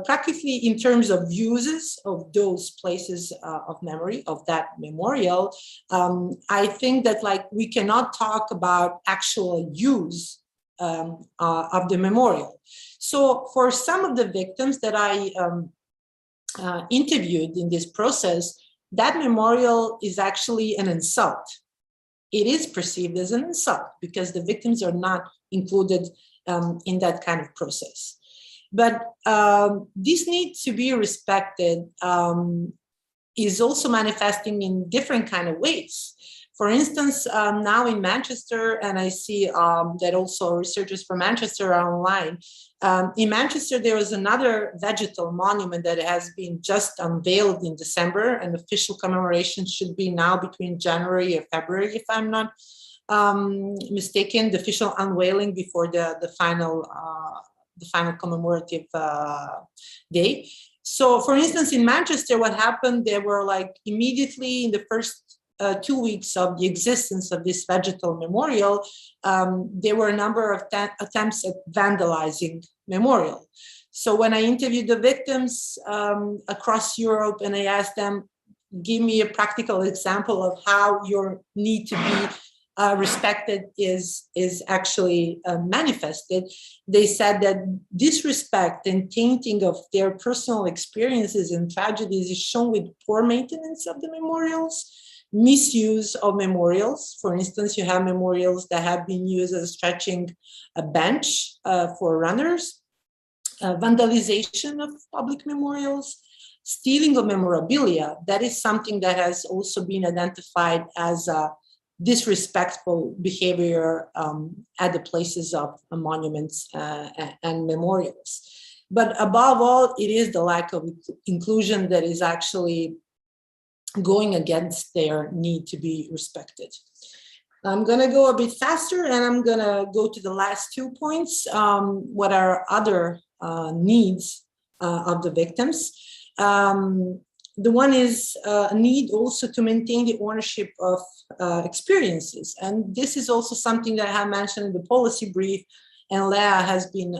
practically in terms of uses of those places of memory, of that memorial, I think that we cannot talk about actual use of the memorial. So for some of the victims that I interviewed in this process, that memorial is actually an insult. It is perceived as an insult because the victims are not included in that kind of process. But this need to be respected is also manifesting in different kind of ways. For instance, now in Manchester, and I see that also researchers from Manchester are online. In Manchester, there was another vegetal monument that has been just unveiled in December, and official commemoration should be now between January or February, if I'm not mistaken, the official unveiling before the final commemorative day. So for instance, in Manchester, what happened, there were immediately in the first 2 weeks of the existence of this vegetal memorial, there were a number of attempts at vandalizing memorial. So when I interviewed the victims across Europe and I asked them, give me a practical example of how your need to be respected is actually manifested, they said that disrespect and tainting of their personal experiences and tragedies is shown with poor maintenance of the memorials, misuse of memorials. For instance, you have memorials that have been used as stretching a bench for runners, vandalization of public memorials, stealing of memorabilia. That is something that has also been identified as disrespectful behavior at the places of monuments and memorials. But above all, it is the lack of inclusion that is actually going against their need to be respected. I'm going to go a bit faster, and I'm going to go to the last 2 points. What are other needs of the victims? The one is a need also to maintain the ownership of experiences. And this is also something that I have mentioned in the policy brief, and Lea has been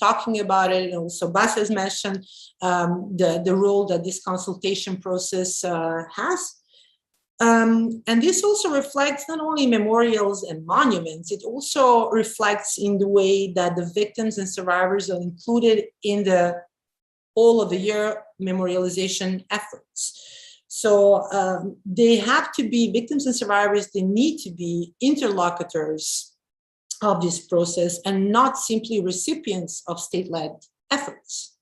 talking about it, and also Bas has mentioned the role that this consultation process has. And this also reflects not only memorials and monuments, it also reflects in the way that the victims and survivors are included in the all of the year memorialization efforts. So they have to be victims and survivors, they need to be interlocutors of this process and not simply recipients of state-led efforts.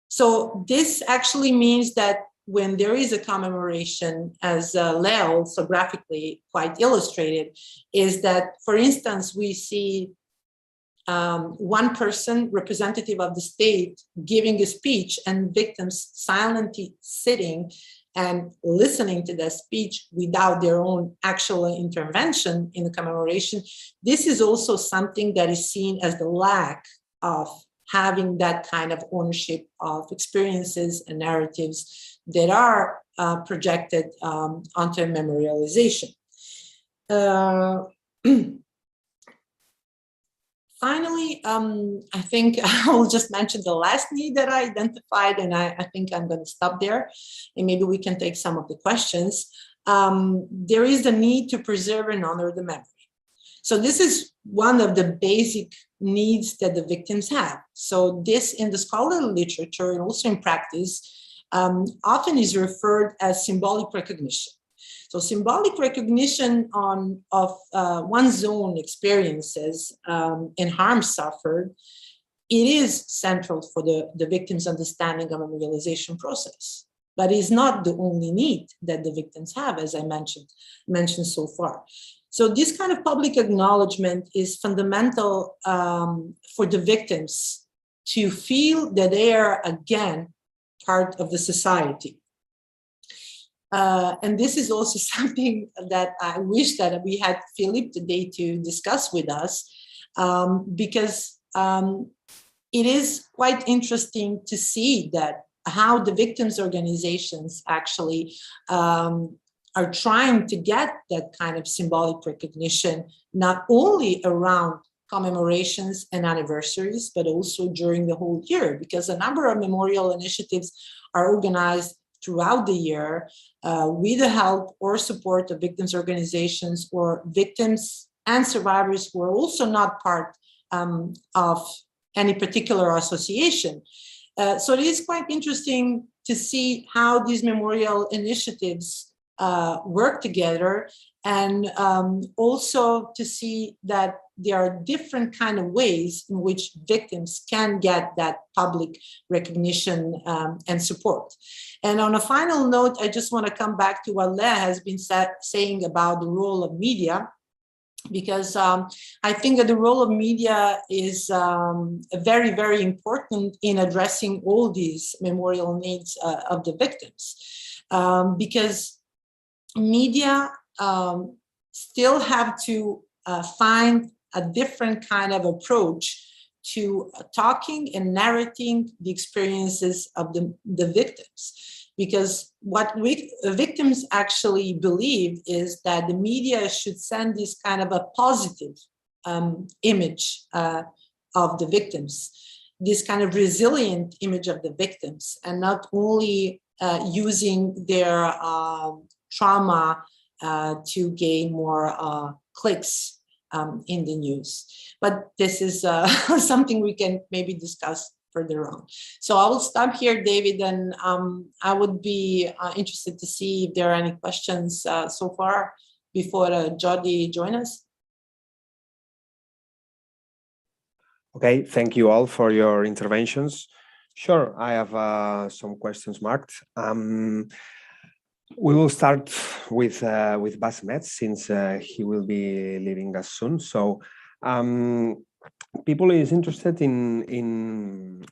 So this actually means that when there is a commemoration, as Lea also graphically quite illustrated, is that, for instance, we see one person, representative of the state, giving a speech and victims silently sitting and listening to that speech without their own actual intervention in the commemoration. This is also something that is seen as the lack of having that kind of ownership of experiences and narratives that are projected onto memorialization. Finally, I think I will just mention the last need that I identified, and I think I'm going to stop there, and maybe we can take some of the questions. There is the need to preserve and honor the memory. So this is one of the basic needs that the victims have. So this, in the scholarly literature and also in practice, often is referred as symbolic recognition. So symbolic recognition of one's own experiences and harm suffered, it is central for the victim's understanding of a memorialization process. But it's not the only need that the victims have, as I mentioned so far. So this kind of public acknowledgement is fundamental for the victims to feel that they are again part of the society. And this is also something that I wish that we had Philippe today to discuss with us, because it is quite interesting to see that how the victims' organizations actually are trying to get that kind of symbolic recognition, not only around commemorations and anniversaries, but also during the whole year, because a number of memorial initiatives are organized throughout the year with the help or support of victims' organizations or victims and survivors who are also not part of any particular association. So it is quite interesting to see how these memorial initiatives work together, and also to see that there are different kind of ways in which victims can get that public recognition and support. And on a final note, I just want to come back to what Lea has been saying about the role of media, because I think that the role of media is very, very important in addressing all these memorial needs of the victims, because media still have to find a different kind of approach to talking and narrating the experiences of the victims. Because what victims actually believe is that the media should send this kind of a positive image of the victims, this kind of resilient image of the victims, and not only using their trauma to gain more clicks in the news. But this is something we can maybe discuss further on. So I will stop here, David, and I would be interested to see if there are any questions so far before Jordi join us. Okay, thank you all for your interventions. Sure, I have some questions marked. We will start with Bas Smets, since he will be leaving us soon. So people is interested in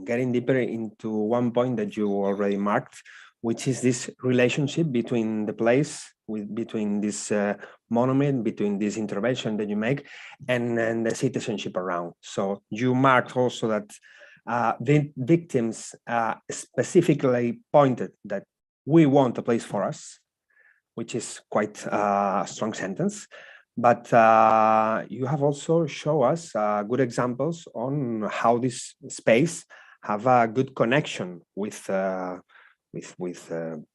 getting deeper into one point that you already marked, which is this relationship between the place, between this monument, between this intervention that you make, and the citizenship around. So you marked also that the victims specifically pointed that we want a place for us, which is quite a strong sentence. But you have also shown us good examples on how this space have a good connection with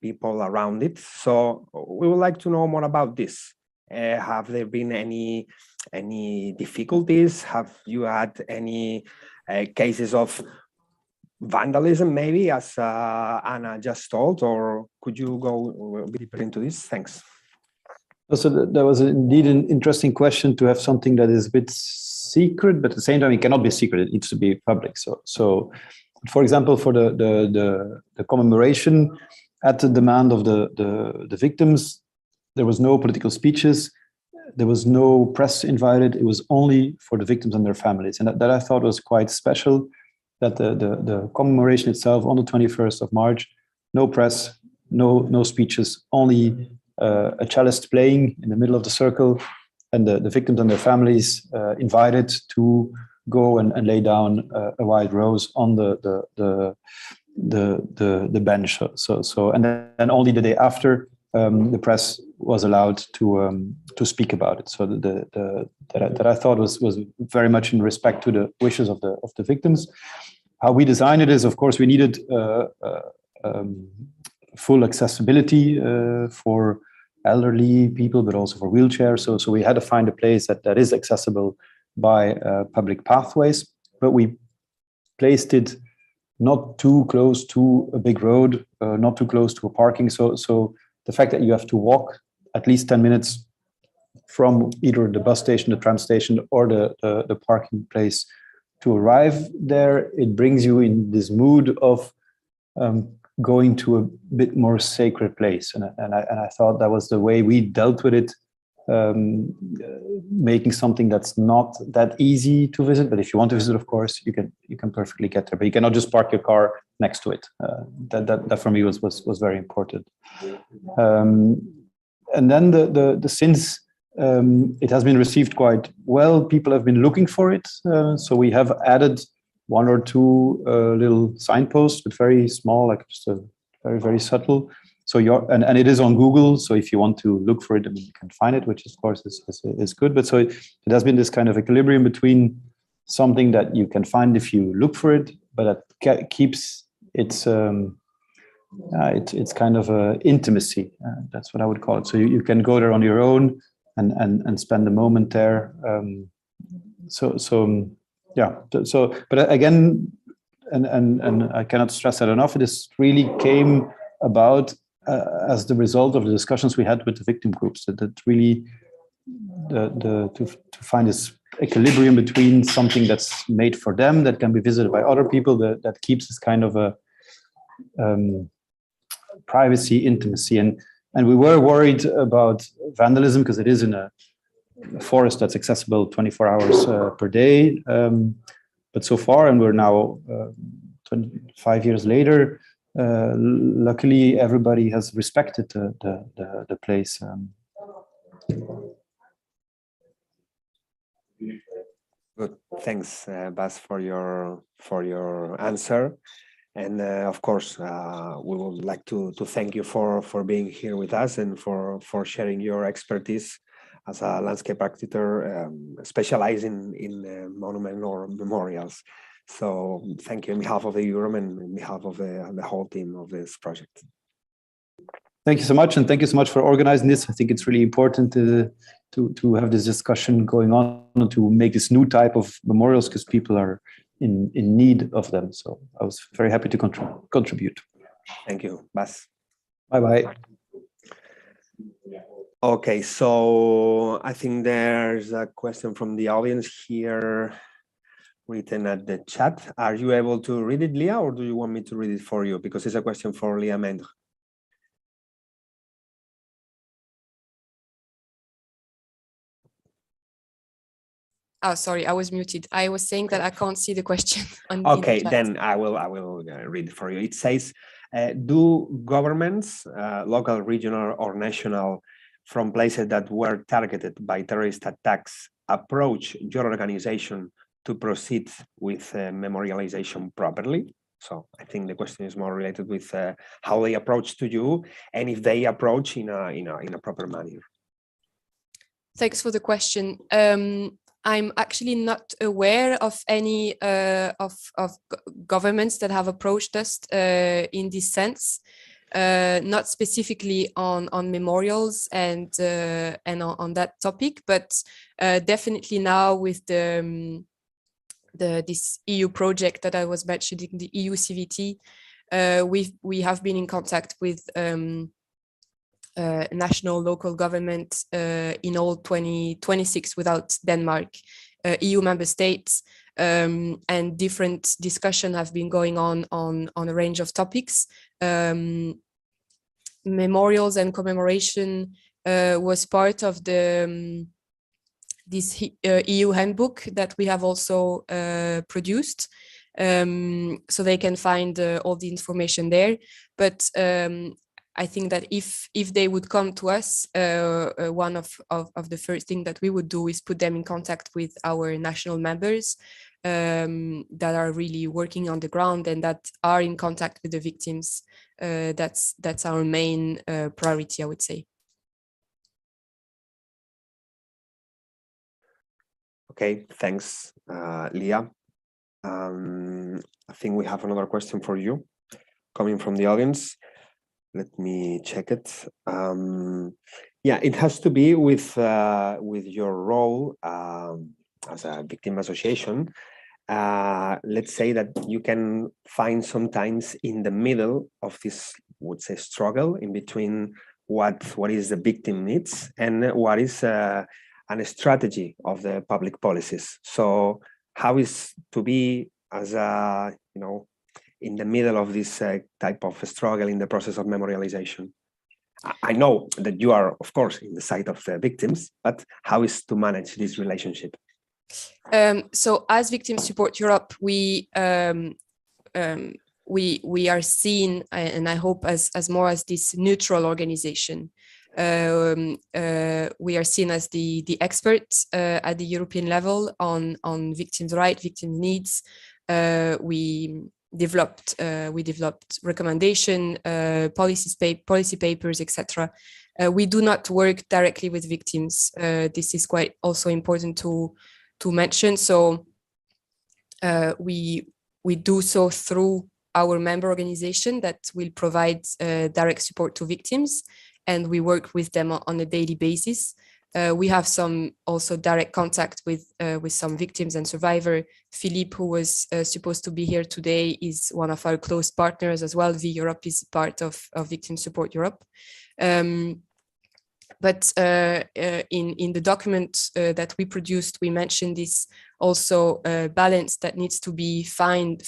people around it. So we would like to know more about this. Have there been any difficulties? Have you had any cases of vandalism, maybe, as Anna just told, or could you go a bit deeper into this? Thanks. So that was indeed an interesting question, to have something that is a bit secret, but at the same time it cannot be secret; it needs to be public. So for example, for the commemoration, at the demand of the victims, there was no political speeches, there was no press invited. It was only for the victims and their families, and that I thought was quite special. That the commemoration itself on the 21st of March, no press, no speeches, only a cellist playing in the middle of the circle, and the victims and their families invited to go and lay down a white rose on the bench. So and then only the day after the press was allowed to speak about it. So that I thought was very much in respect to the wishes of the victims. How we designed it is, of course, we needed full accessibility for elderly people, but also for wheelchairs. So we had to find a place that is accessible by public pathways, but we placed it not too close to a big road, not too close to a parking. So the fact that you have to walk at least 10 minutes from either the bus station, the tram station, or the parking place to arrive there, it brings you in this mood of going to a bit more sacred place. And I thought that was the way we dealt with it, making something that's not that easy to visit. But if you want to visit, of course, you can perfectly get there. But you cannot just park your car next to it. That for me was very important. And then since it has been received quite well, people have been looking for it. So we have added one or two little signposts, but very small, like just a very, very subtle. So and it is on Google. So if you want to look for it, I mean, you can find it, which of course is good. But so it has been this kind of equilibrium between something that you can find if you look for it, but that keeps it's kind of a intimacy. That's what I would call it. So you can go there on your own and spend a moment there. But again, and I cannot stress that enough, this really came about as the result of the discussions we had with the victim groups. That really to find this equilibrium between something that's made for them, that can be visited by other people, that keeps this kind of a privacy, intimacy, and we were worried about vandalism because it is in a forest that's accessible 24 hours per day. But so far, and we're now 25 years later, luckily everybody has respected the place. Good, thanks, Bas, for your answer. And of course, we would like to thank you for being here with us and for sharing your expertise as a landscape architect specializing in monument or memorials. So thank you on behalf of the EUROM and on behalf of the whole team of this project. Thank you so much, and thank you so much for organizing this. I think it's really important to have this discussion going on and to make this new type of memorials, because people are in need of them. So I was very happy to contribute. Thank you, Bas. Bye-bye. Okay, so I think there's a question from the audience here written at the chat. Are you able to read it, Leah, or do you want me to read it for you? Because it's a question for Leah Meindre. Oh, sorry, I was muted. I was saying that I can't see the question. Okay, then I will read it for you. It says, do governments, local, regional, or national, from places that were targeted by terrorist attacks, approach your organization to proceed with memorialization properly? So I think the question is more related with how they approach to you, and if they approach in a proper manner. Thanks for the question. I'm actually not aware of any of governments that have approached us in this sense, not specifically on memorials and on that topic, but definitely now with this EU project that I was mentioning, the EU CVT, we have been in contact with national, local government in all 26 without Denmark, EU member states, and different discussion have been going on a range of topics. Memorials and commemoration was part of the this EU handbook that we have also produced. So they can find all the information there. But I think that if they would come to us, one of the first thing that we would do is put them in contact with our national members that are really working on the ground and that are in contact with the victims. That's our main priority, I would say. Okay, thanks, Leah. I think we have another question for you coming from the audience. Let me check it. Yeah, it has to be with your role as a victim association. Let's say that you can find sometimes in the middle of this, would say, struggle in between what is the victim needs and what is a strategy of the public policies. So how is to be as a, in the middle of this type of struggle in the process of memorialization? I know that you are, of course, in the side of the victims, but how is to manage this relationship? So as Victim Support Europe, we are seen, and I hope as more as this neutral organization. We are seen as the experts at the European level on victims' rights, victims' needs. We developed recommendation, policy papers, etc. We do not work directly with victims. This is quite also important to mention. So we do so through our member organization that will provide direct support to victims, and we work with them on a daily basis. We have some also direct contact with some victims and survivor. Philippe, who was supposed to be here today, is one of our close partners as well. Europe is part of Victim Support Europe. But in the document that we produced, we mentioned this also balance that needs to be found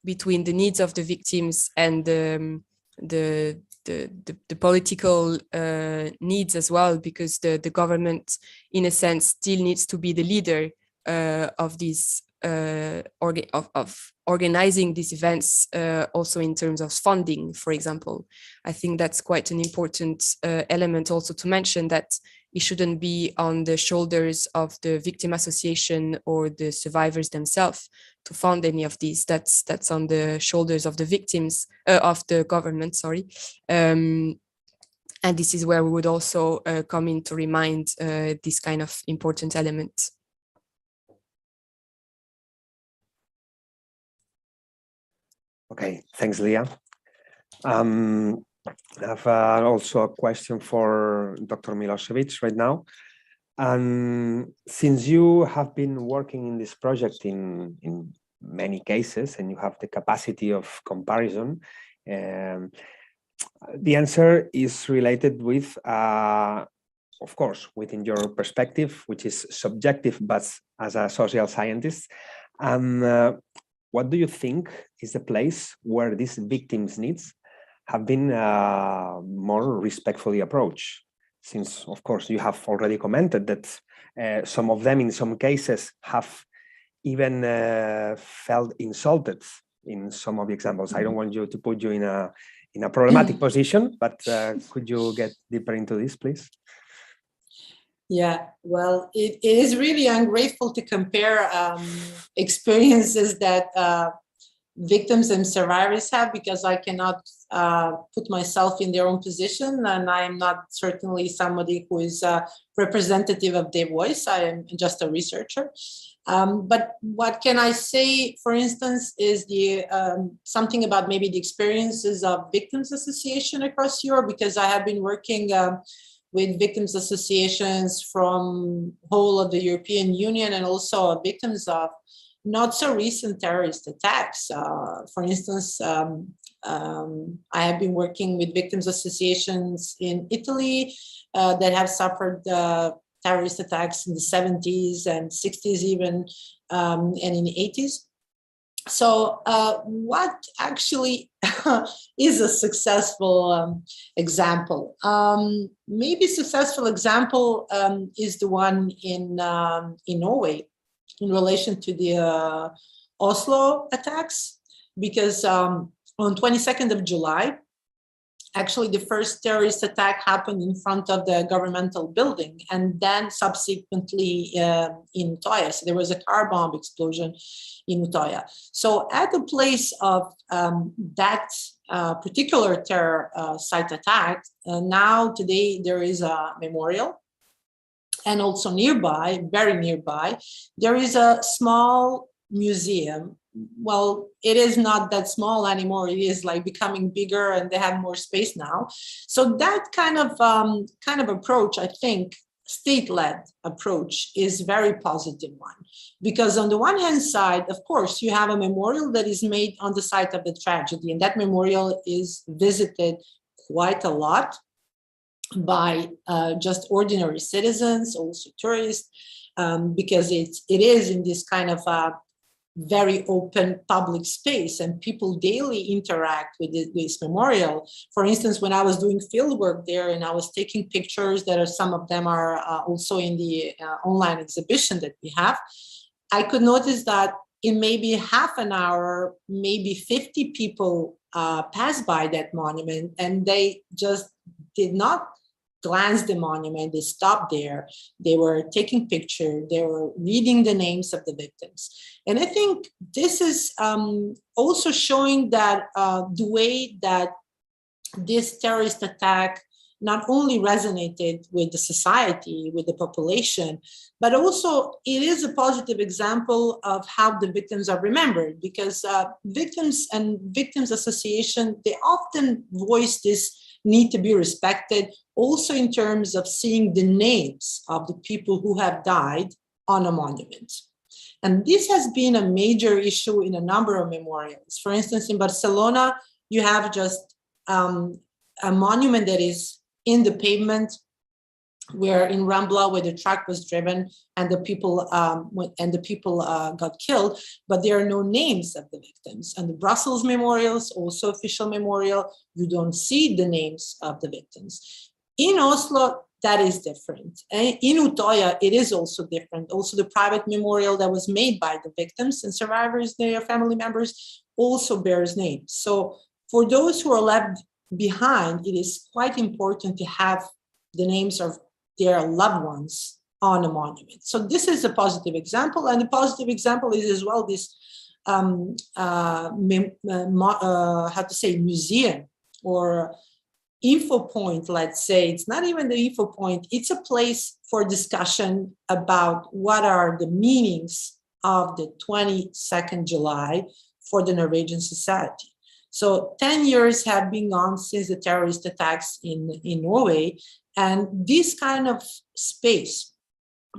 between the needs of the victims and the political needs as well, because the government, in a sense, still needs to be the leader of these of organizing these events, also in terms of funding, for example. I think that's quite an important element also to mention, that it shouldn't be on the shoulders of the victim association or the survivors themselves to fund any of these. That's on the shoulders of the victims, of the government, sorry. And this is where we would also come in to remind this kind of important element. Okay, thanks, Leah. I have also a question for Dr. Milosevic right now. And since you have been working in this project in many cases and you have the capacity of comparison, the answer is related with, of course, within your perspective, which is subjective, but as a social scientist. What do you think is the place where these victims' needs have been more respectfully approached? Since, of course, you have already commented that some of them, in some cases, have even felt insulted in some of the examples. I don't want you to put you in a problematic position, but could you get deeper into this, please? Yeah, well, it is really ungrateful to compare experiences that victims and survivors have, because I cannot put myself in their own position, and I'm not certainly somebody who is representative of their voice. I am just a researcher. But what can I say, for instance, is the something about maybe the experiences of victims association across Europe, because I have been working with victims associations from whole of the European Union, and also victims of not so recent terrorist attacks. For instance, I have been working with victims associations in Italy that have suffered terrorist attacks in the 70s and 60s even, and in the 80s. So what actually is a successful example? Maybe successful example is the one in Norway in relation to the Oslo attacks, because on 22nd of July, actually the first terrorist attack happened in front of the governmental building, and then subsequently in Utoya. So there was a car bomb explosion in Utoya. So at the place of that particular terror site attack, now today there is a memorial. And also nearby, very nearby, there is a small museum. Well, it is not that small anymore. It is like becoming bigger, and they have more space now. So that kind of approach, I think, state-led approach, is very positive one, because on the one hand side, of course, you have a memorial that is made on the site of the tragedy, and that memorial is visited quite a lot by just ordinary citizens, also tourists, because it is in this kind of very open public space, and people daily interact with this memorial. For instance, when I was doing field work there and I was taking pictures, that are some of them are also in the online exhibition that we have, I could notice that in maybe half an hour, maybe 50 people passed by that monument, and they just did not glance the monument. They stopped there. They were taking pictures. They were reading the names of the victims. And I think this is also showing that the way that this terrorist attack not only resonated with the society, with the population, but also it is a positive example of how the victims are remembered, because victims and victims association, they often voice this need to be respected, also in terms of seeing the names of the people who have died on a monument. And this has been a major issue in a number of memorials. For instance, in Barcelona, you have just a monument that is in the pavement, where in Rambla, where the truck was driven and the people got killed, but there are no names of the victims. And the Brussels memorials, also official memorial, you don't see the names of the victims. In Oslo, that is different. And in Utoya, it is also different. Also, the private memorial that was made by the victims and survivors, their family members, also bears names. So for those who are left behind, it is quite important to have the names of their loved ones on a monument. So this is a positive example. And the positive example is as well this, museum or info point, let's say. It's not even the info point. It's a place for discussion about what are the meanings of the 22nd July for the Norwegian society. So 10 years have been gone since the terrorist attacks in Norway. And this kind of space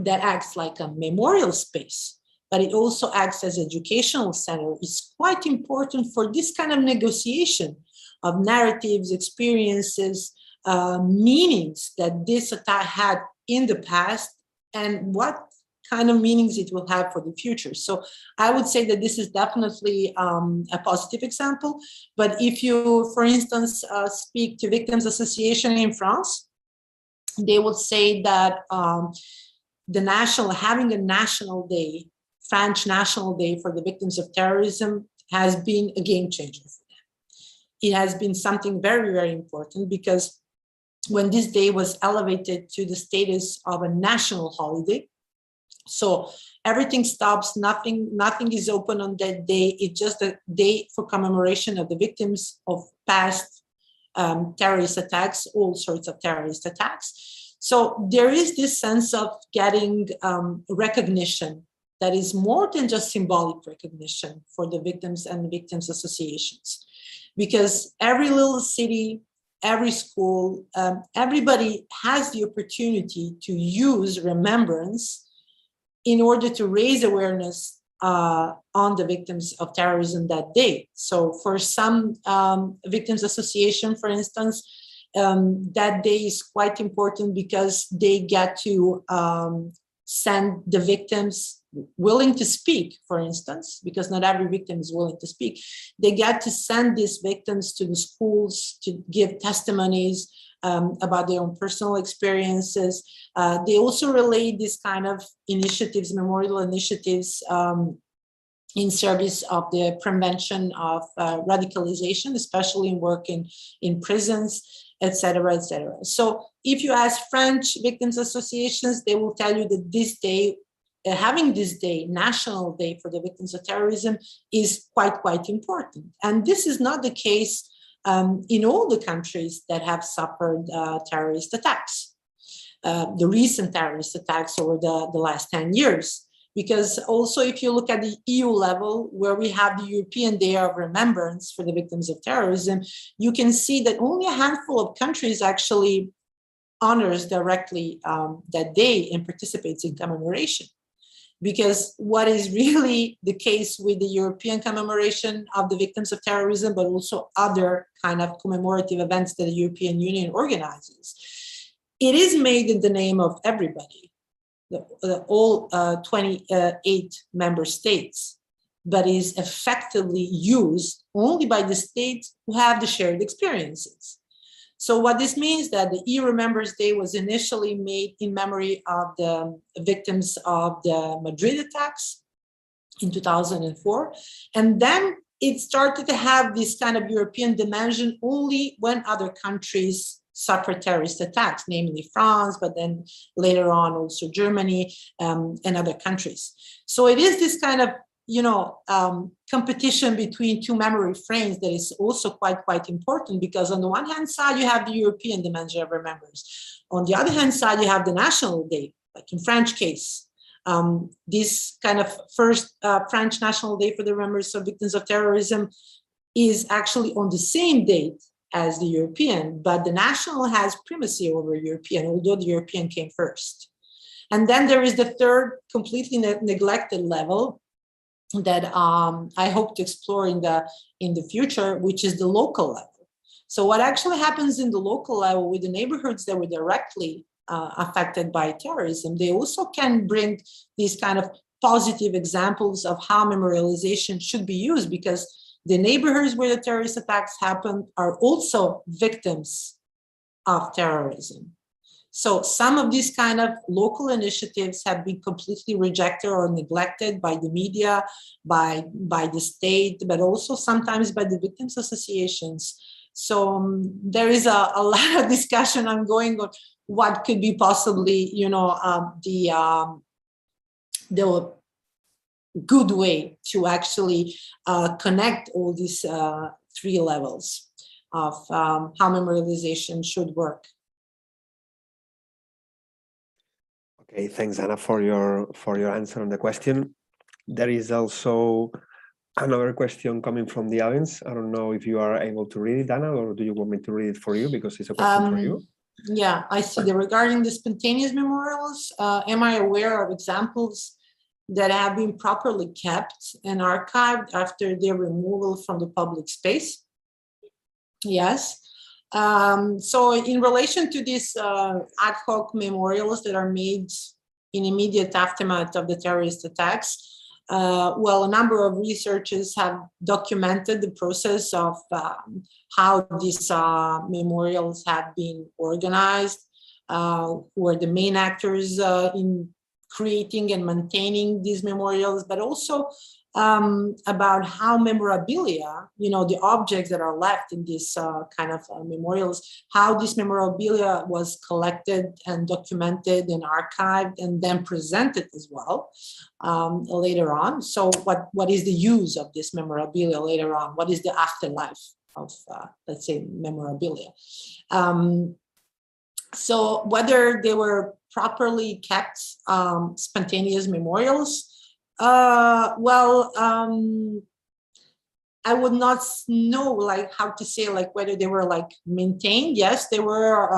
that acts like a memorial space but it also acts as educational center. It's quite important for this kind of negotiation of narratives, experiences, meanings that this attack had in the past, and what kind of meanings it will have for the future. So I would say that this is definitely a positive example. But if you, for instance, speak to Victims Association in France, they will say that having a national day, French National Day for the victims of terrorism, has been a game changer for them. It has been something very, very important, because when this day was elevated to the status of a national holiday, so everything stops, nothing is open on that day. It's just a day for commemoration of the victims of past terrorist attacks, all sorts of terrorist attacks. So there is this sense of getting recognition that is more than just symbolic recognition for the victims and victims associations, because every little city, every school, everybody has the opportunity to use remembrance in order to raise awareness on the victims of terrorism that day. So for some victims association, for instance, that day is quite important because they get to send the victims willing to speak, for instance, because not every victim is willing to speak. They get to send these victims to the schools to give testimonies about their own personal experiences. They also relay this kind of initiatives, memorial initiatives, in service of the prevention of radicalization, especially in work in prisons, etc., etc. So if you ask French victims associations, they will tell you that this day, having this day, National Day for the Victims of Terrorism, is quite important. And this is not the case in all the countries that have suffered terrorist attacks, the recent terrorist attacks over the last 10 years. Because also, if you look at the EU level, where we have the European Day of Remembrance for the Victims of Terrorism, you can see that only a handful of countries actually honors directly that day and participates in commemoration. Because what is really the case with the European commemoration of the victims of terrorism, but also other kind of commemorative events that the European Union organizes, it is made in the name of everybody, all 28 member states, but is effectively used only by the states who have the shared experiences. So what this means that the EUROM Day was initially made in memory of the victims of the Madrid attacks in 2004. And then it started to have this kind of European dimension only when other countries suffered terrorist attacks, namely France, but then later on also Germany and other countries. So it is this kind of competition between two memory frames that is also quite important, because on the one hand side, you have the European dimension of remembrance. On the other hand side, you have the National Day, like in French case. This kind of first French National Day for the remembrance of victims of terrorism is actually on the same date as the European, but the national has primacy over European, although the European came first. And then there is the third completely neglected level that I hope to explore in the future, which is the local level. So what actually happens in the local level with the neighborhoods that were directly affected by terrorism, they also can bring these kind of positive examples of how memorialization should be used, because the neighborhoods where the terrorist attacks happened are also victims of terrorism. So some of these kind of local initiatives have been completely rejected or neglected by the media, by the state, but also sometimes by the victims associations. So there is a lot of discussion ongoing on what could be possibly, the good way to actually connect all these three levels of how memorialization should work. Okay, thanks, Anna, for your answer on the question. There is also another question coming from the audience. I don't know if you are able to read it, Anna, or do you want me to read it for you, because it's a question for you? Yeah, I see. Regarding the spontaneous memorials, am I aware of examples that have been properly kept and archived after their removal from the public space. Yes. So in relation to these ad hoc memorials that are made in immediate aftermath of the terrorist attacks, well, a number of researchers have documented the process of how these memorials have been organized, who are the main actors in creating and maintaining these memorials, but also about how memorabilia, you know, the objects that are left in these kind of memorials, how this memorabilia was collected and documented and archived and then presented as well later on. So what is the use of this memorabilia later on? What is the afterlife of, let's say, memorabilia? So whether they were properly kept spontaneous memorials, well, I would not know like how to say like whether they were like maintained. Yes, they were,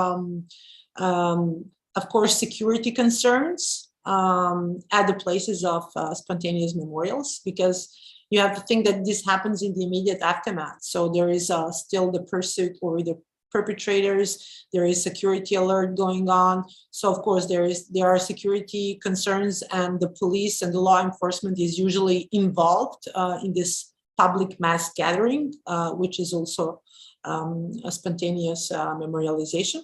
of course, security concerns at the places of spontaneous memorials, because you have to think that this happens in the immediate aftermath. So there is still the pursuit or the perpetrators, there is security alert going on. So of course there are security concerns, and the police and the law enforcement is usually involved in this public mass gathering, which is also a spontaneous memorialization.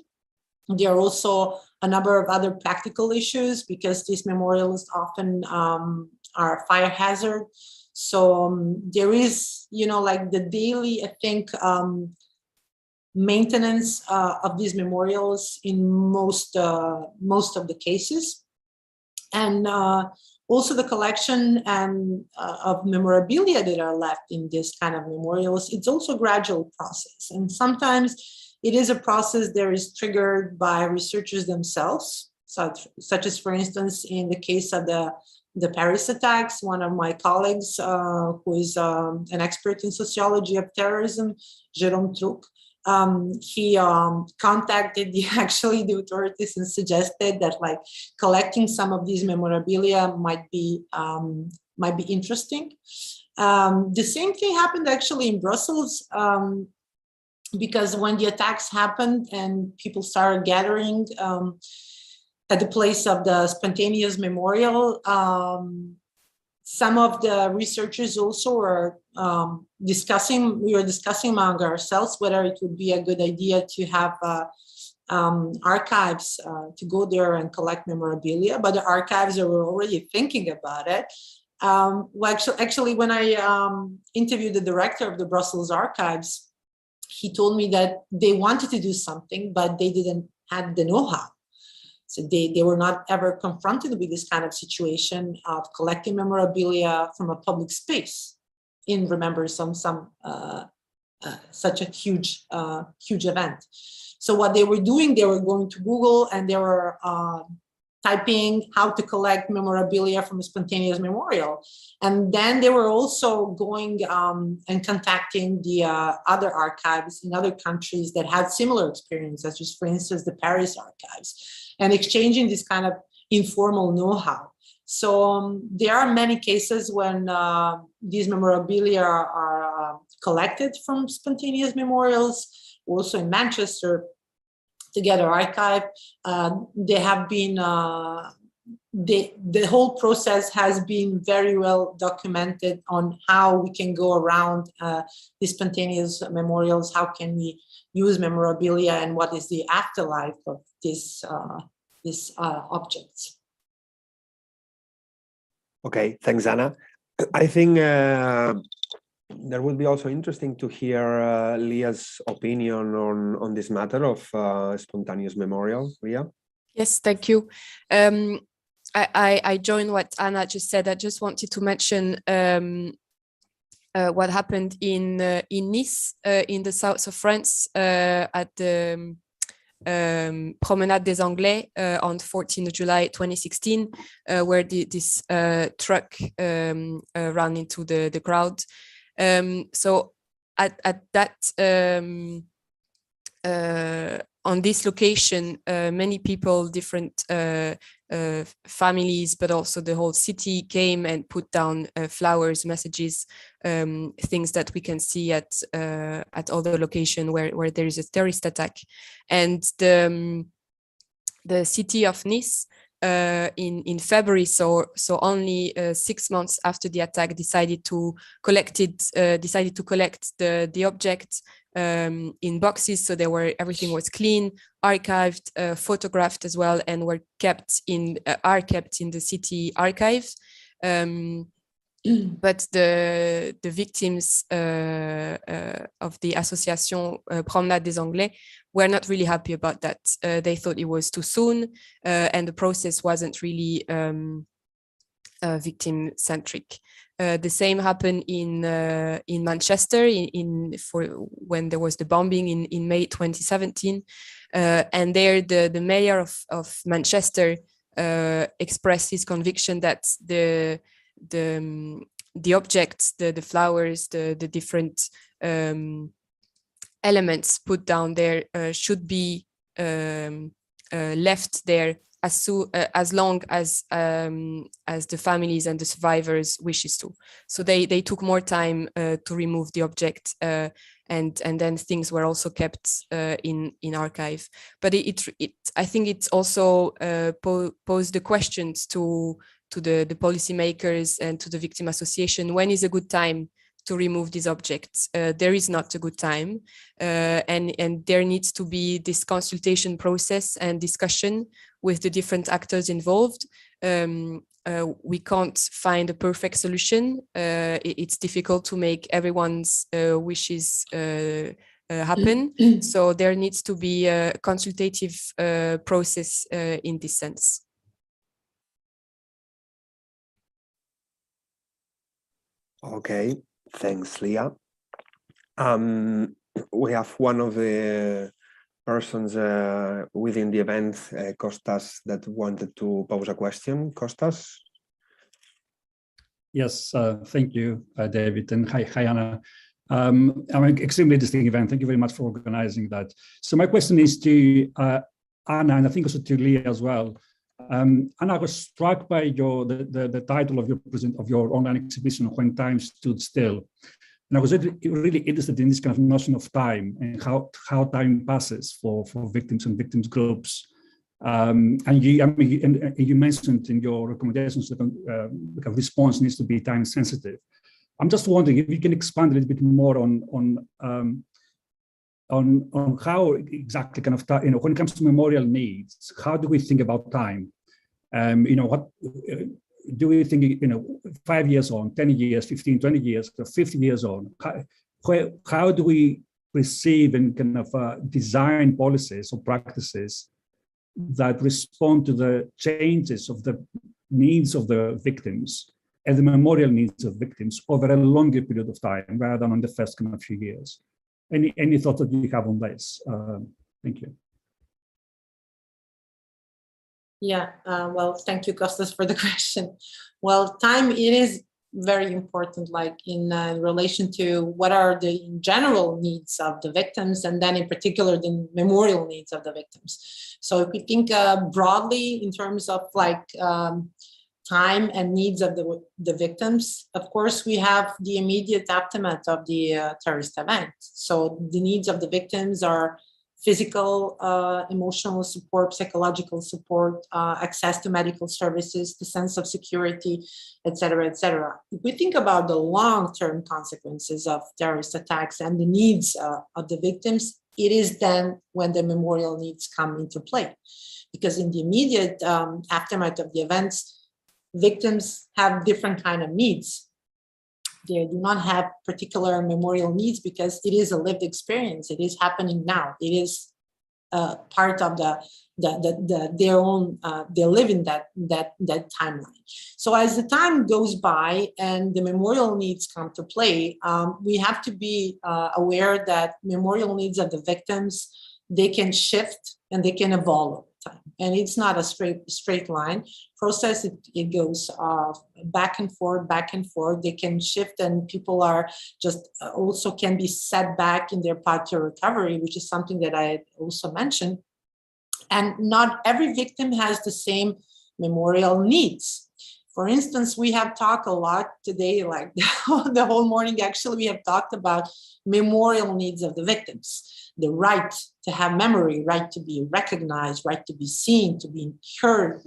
There are also a number of other practical issues, because these memorials often are fire hazard. So there is, you know, like the daily, I think, maintenance of these memorials in most of the cases, and also the collection and of memorabilia that are left in this kind of memorials. It's also a gradual process, and sometimes it is a process that is triggered by researchers themselves, such as, for instance, in the case of the Paris attacks. One of my colleagues, who is an expert in sociology of terrorism, Jérôme Truc, he contacted the authorities and suggested that like collecting some of these memorabilia might be interesting. The same thing happened actually in Brussels, because when the attacks happened and people started gathering at the place of the spontaneous memorial, some of the researchers also were we were discussing among ourselves whether it would be a good idea to have archives to go there and collect memorabilia, but the archives were already thinking about it. Well, actually, when I interviewed the director of the Brussels archives, he told me that they wanted to do something, but they didn't have the know-how. So they were not ever confronted with this kind of situation of collecting memorabilia from a public space in remembrance of such a huge event. So what they were doing, they were going to Google and they were typing how to collect memorabilia from a spontaneous memorial. And then they were also going and contacting the other archives in other countries that had similar experience, such as, for instance, the Paris archives, and exchanging this kind of informal know-how. So there are many cases when these memorabilia are collected from spontaneous memorials. Also in Manchester, Together Archive, they have been, the whole process has been very well documented on how we can go around these spontaneous memorials, how can we use memorabilia, and what is the afterlife of these objects. Okay, thanks, Anna. I think that would be also interesting to hear Leah's opinion on this matter of spontaneous memorial. Leah? Yes, thank you. I join what Anna just said. I just wanted to mention what happened in Nice, in the south of France, at the Promenade des Anglais on 14th July 2016, where this truck ran into the crowd. So at that on this location, many people, different families, but also the whole city came and put down flowers, messages, things that we can see at other location where there is a terrorist attack. And the city of Nice in February, so only 6 months after the attack, decided to collect the object in boxes, so everything was clean, archived, photographed as well, and are kept in the city archive. But the victims of the Association Promenade des Anglais were not really happy about that. They thought it was too soon, and the process wasn't really victim-centric. The same happened in Manchester when there was the bombing in May 2017, and there the mayor of Manchester expressed his conviction that the objects, the flowers, the different elements put down there should be left there as long as the families and the survivors wishes to. So they took more time to remove the object, and then things were also kept in archive. But I think it's also posed the questions to the policymakers and to the victim association: when is a good time to remove these objects? There is not a good time, and there needs to be this consultation process and discussion with the different actors involved. We can't find a perfect solution. It's difficult to make everyone's wishes happen. So there needs to be a consultative process in this sense. Okay, thanks, Leah. We have one of the persons within the event, Costas, that wanted to pose a question. Costas? Yes, thank you, David, and hi, Anna. I'm an extremely interesting event. Thank you very much for organizing that. So my question is to Anna, and I think also to Leah as well. And I was struck by the title of your online exhibition, When Time Stood Still. And I was really interested in this kind of notion of time and how time passes for victims and victims groups. And you mentioned in your recommendations that the response needs to be time sensitive. I'm just wondering if you can expand a little bit more on how exactly kind of when it comes to memorial needs, how do we think about time? What do we think, 5 years on, 10 years, 15, 20 years, 50 years on? How do we perceive and kind of design policies or practices that respond to the changes of the needs of the victims and the memorial needs of victims over a longer period of time rather than on the first kind of few years? Any thoughts that you have on this? Thank you. Yeah, well, thank you, Costas, for the question. Well, time, it is very important, like in relation to what are the general needs of the victims, and then in particular the memorial needs of the victims. So if we think broadly in terms of like time and needs of the victims, of course, we have the immediate aftermath of the terrorist event. So the needs of the victims are physical, emotional support, psychological support, access to medical services, the sense of security, etc., etc. If we think about the long-term consequences of terrorist attacks and the needs of the victims, it is then when the memorial needs come into play. Because in the immediate aftermath of the events, victims have different kind of needs. They do not have particular memorial needs because it is a lived experience. It is happening now. It is part of their own. They live in that timeline. So as the time goes by and the memorial needs come to play, we have to be aware that memorial needs of the victims, they can shift and they can evolve. time. And it's not a straight line process. It goes back and forth, back and forth. They can shift, and people are just also can be set back in their path to recovery, which is something that I also mentioned. And not every victim has the same memorial needs. For instance, we have talked a lot today, like the whole morning, actually, we have talked about memorial needs of the victims, the right to have memory, right to be recognized, right to be seen, to be heard,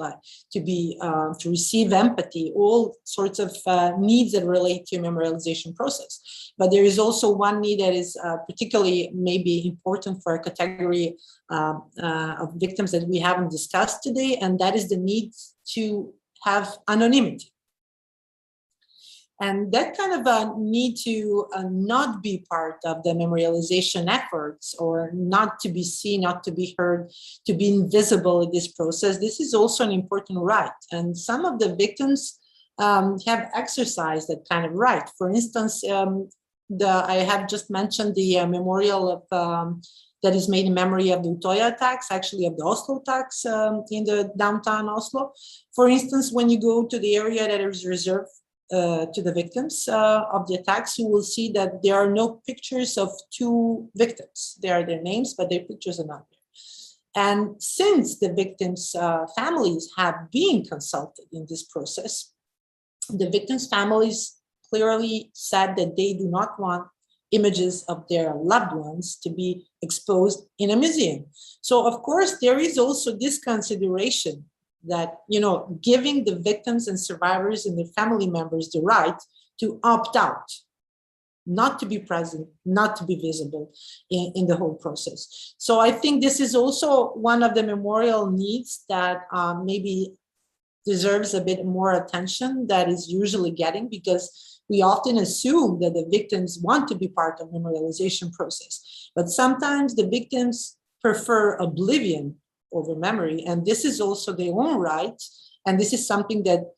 to receive empathy, all sorts of needs that relate to memorialization process. But there is also one need that is particularly maybe important for a category of victims that we haven't discussed today, and that is the need to have anonymity. And that kind of a need to not be part of the memorialization efforts, or not to be seen, not to be heard, to be invisible in this process, this is also an important right. And some of the victims have exercised that kind of right. For instance, I have just mentioned the memorial of that is made in memory of the Utøya attacks, actually of the Oslo attacks in the downtown Oslo. For instance, when you go to the area that is reserved to the victims of the attacks, you will see that there are no pictures of two victims. There are their names, but their pictures are not there. And since the victims' families have been consulted in this process, the victims' families clearly said that they do not want images of their loved ones to be exposed in a museum. So of course, there is also this consideration that, you know, giving the victims and survivors and their family members the right to opt out, not to be present, not to be visible in the whole process. So I think this is also one of the memorial needs that maybe deserves a bit more attention that is usually getting, because we often assume that the victims want to be part of the memorialization process, but sometimes the victims prefer oblivion over memory, and this is also their own right. And this is something that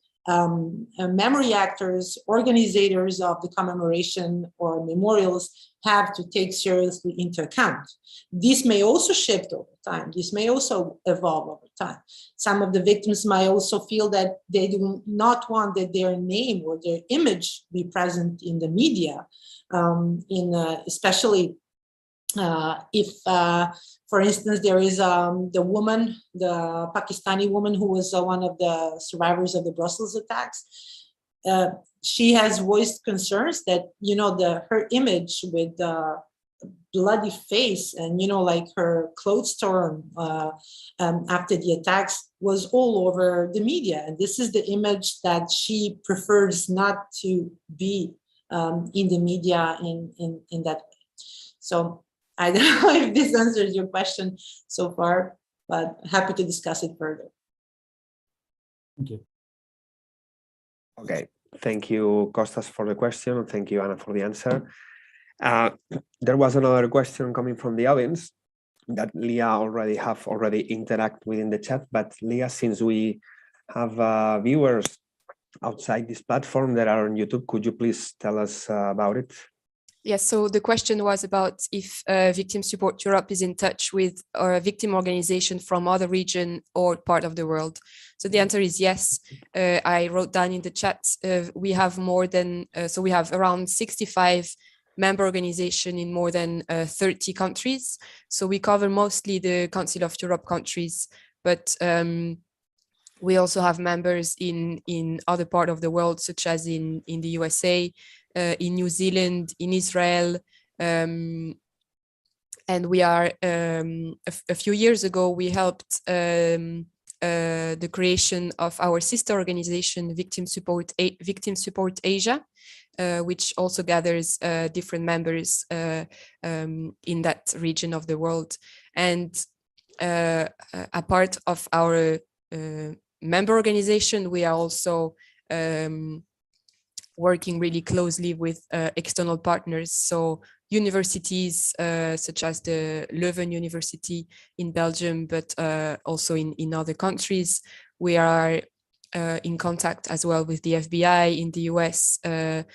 memory actors, organizers of the commemoration or memorials have to take seriously into account. This may also shift over time. This may also evolve over time. Some of the victims might also feel that they do not want that their name or their image be present in the media, especially if, for instance, there is the woman, the Pakistani woman who was one of the survivors of the Brussels attacks. She has voiced concerns that, you know, her image with the bloody face and, you know, like her clothes torn after the attacks was all over the media. And this is the image that she prefers not to be in the media in that way. So I don't know if this answers your question so far, but happy to discuss it further. Thank you. Okay, thank you, Costas, for the question. And thank you, Anna, for the answer. There was another question coming from the audience that Leah already interact within the chat. But Leah, since we have viewers outside this platform that are on YouTube, could you please tell us about it? Yes, so the question was about if Victim Support Europe is in touch with a victim organization from other region or part of the world. So the answer is yes. I wrote down in the chat, we have more than, so we have around 65 member organization in more than 30 countries. So we cover mostly the Council of Europe countries, but we also have members in other part of the world, such as in the USA, in New Zealand, in Israel, and we are, a few years ago, we helped the creation of our sister organization, Victim Support Asia, which also gathers different members in that region of the world. And a part of our member organization, we are also working really closely with external partners. So universities such as the Leuven University in Belgium, but also in other countries. We are in contact as well with the FBI in the US, the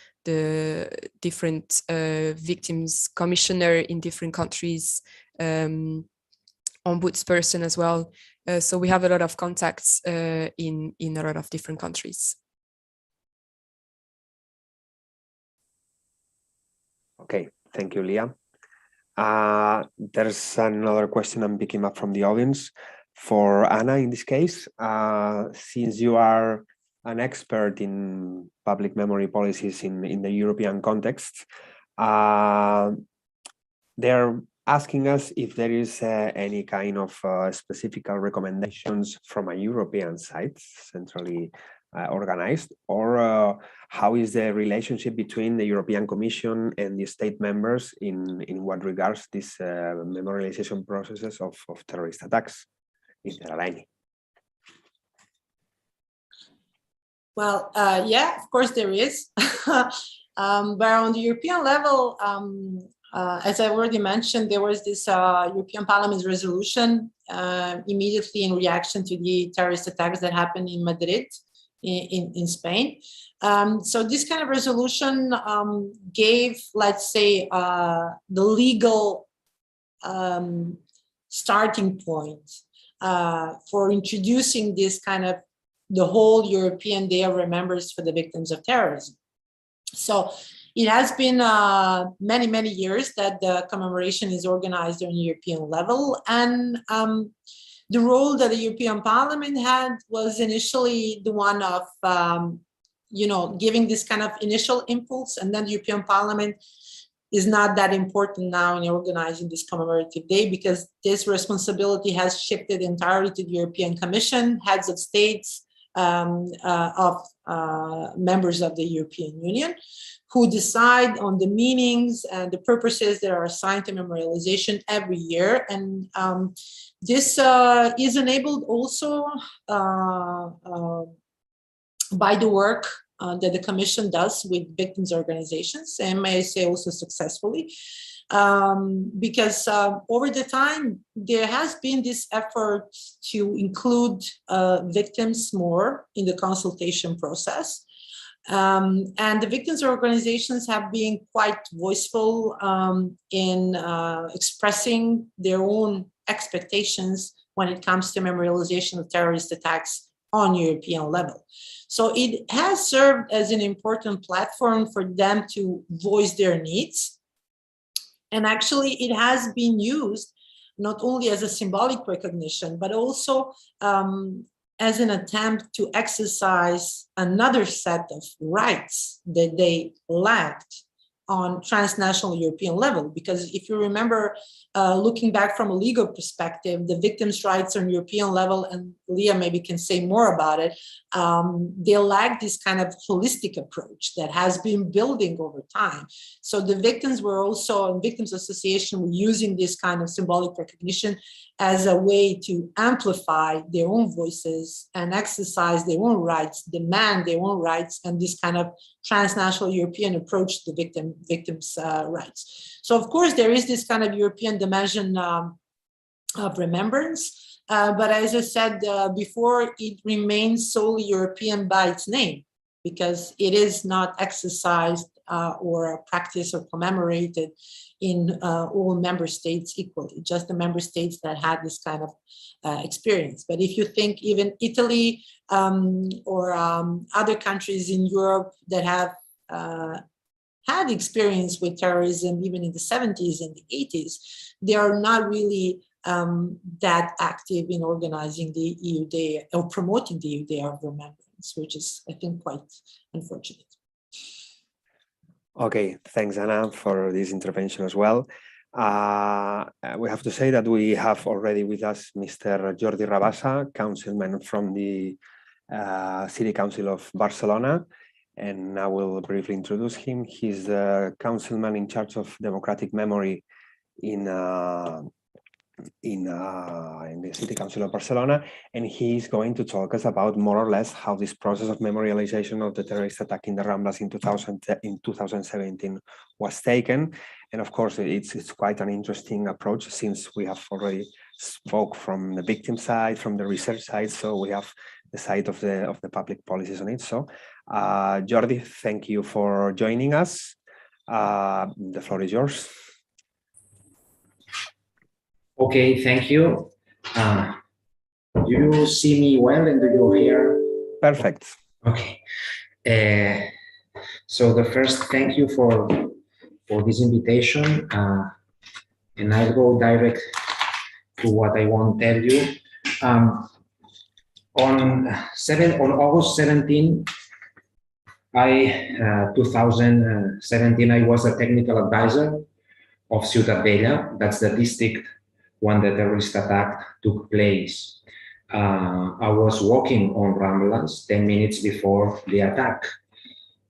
different victims commissioner in different countries, ombudsperson as well. So we have a lot of contacts in a lot of different countries. Okay, thank you, Leah. There's another question I'm picking up from the audience for Anna in this case. Since you are an expert in public memory policies in the European context, they're asking us if there is any kind of specific recommendations from a European side, centrally organized, or how is the relationship between the European Commission and the state members in what regards this memorialization processes of terrorist attacks, if there are any? Well, yeah, of course there is. But on the European level, as I already mentioned, there was this European Parliament's resolution immediately in reaction to the terrorist attacks that happened in Madrid, in Spain. So this kind of resolution gave, let's say, the legal starting point for introducing this kind of the whole European Day of Remembrance for the victims of terrorism. So it has been many, many years that the commemoration is organized on European level, and the role that the European Parliament had was initially the one of, giving this kind of initial impulse, and then the European Parliament is not that important now in organizing this commemorative day, because this responsibility has shifted entirely to the European Commission, heads of states, of members of the European Union, who decide on the meanings and the purposes that are assigned to memorialization every year. And this is enabled also by the work that the Commission does with victims' organizations, and may I say also successfully, because over the time there has been this effort to include victims more in the consultation process. And the victims' organizations have been quite voiceful in expressing their own expectations when it comes to memorialization of terrorist attacks on European level. So it has served as an important platform for them to voice their needs. And actually it has been used not only as a symbolic recognition, but also as an attempt to exercise another set of rights that they lacked on transnational European level. Because if you remember, looking back from a legal perspective, the victims' rights on European level, and Leah maybe can say more about it, they lack this kind of holistic approach that has been building over time. So the victims were also, and Victims Association were using this kind of symbolic recognition as a way to amplify their own voices and exercise their own rights, demand their own rights, and this kind of transnational European approach to the victims' rights. So of course there is this kind of European dimension of remembrance, but as I said before, it remains solely European by its name, because it is not exercised or practiced or commemorated in all member states equally, just the member states that had this kind of experience. But if you think even Italy or other countries in Europe that have had experience with terrorism even in the 70s and the 80s, they are not really that active in organizing the EU Day or promoting the EU Day of Remembrance, which is, I think, quite unfortunate. Okay, thanks, Anna, for this intervention as well. We have to say that we have already with us Mr. Jordi Rabassa, councilman from the City Council of Barcelona, and I will briefly introduce him. He's the councilman in charge of democratic memory in the City Council of Barcelona, and he's going to talk us about more or less how this process of memorialization of the terrorist attack in the Ramblas in 2017 was taken. And of course, it's quite an interesting approach, since we have already spoke from the victim side, from the research side, so we have the side of the public policies on it. So, Jordi, thank you for joining us. The floor is yours. Okay, thank you. Do you see me well and do you hear? Perfect. Okay. So the first, thank you for this invitation, and I'll go direct to what I want to tell you. On August 17, 2017, I was a technical advisor of Ciutadella. That's the district when the terrorist attack took place. I was walking on Ramblas 10 minutes before the attack.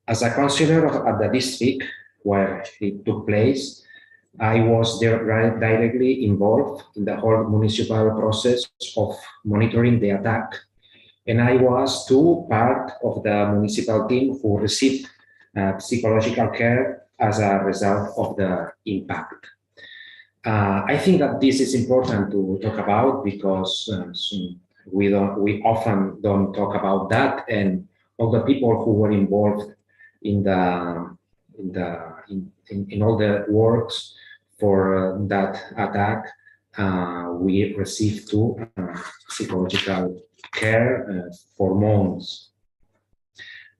As a councillor at the district where it took place, I was directly involved in the whole municipal process of monitoring the attack. And I was too part of the municipal team who received psychological care as a result of the impact. I think that this is important to talk about because we often don't talk about that, and all the people who were involved in all the works for that attack, we received too psychological care for months.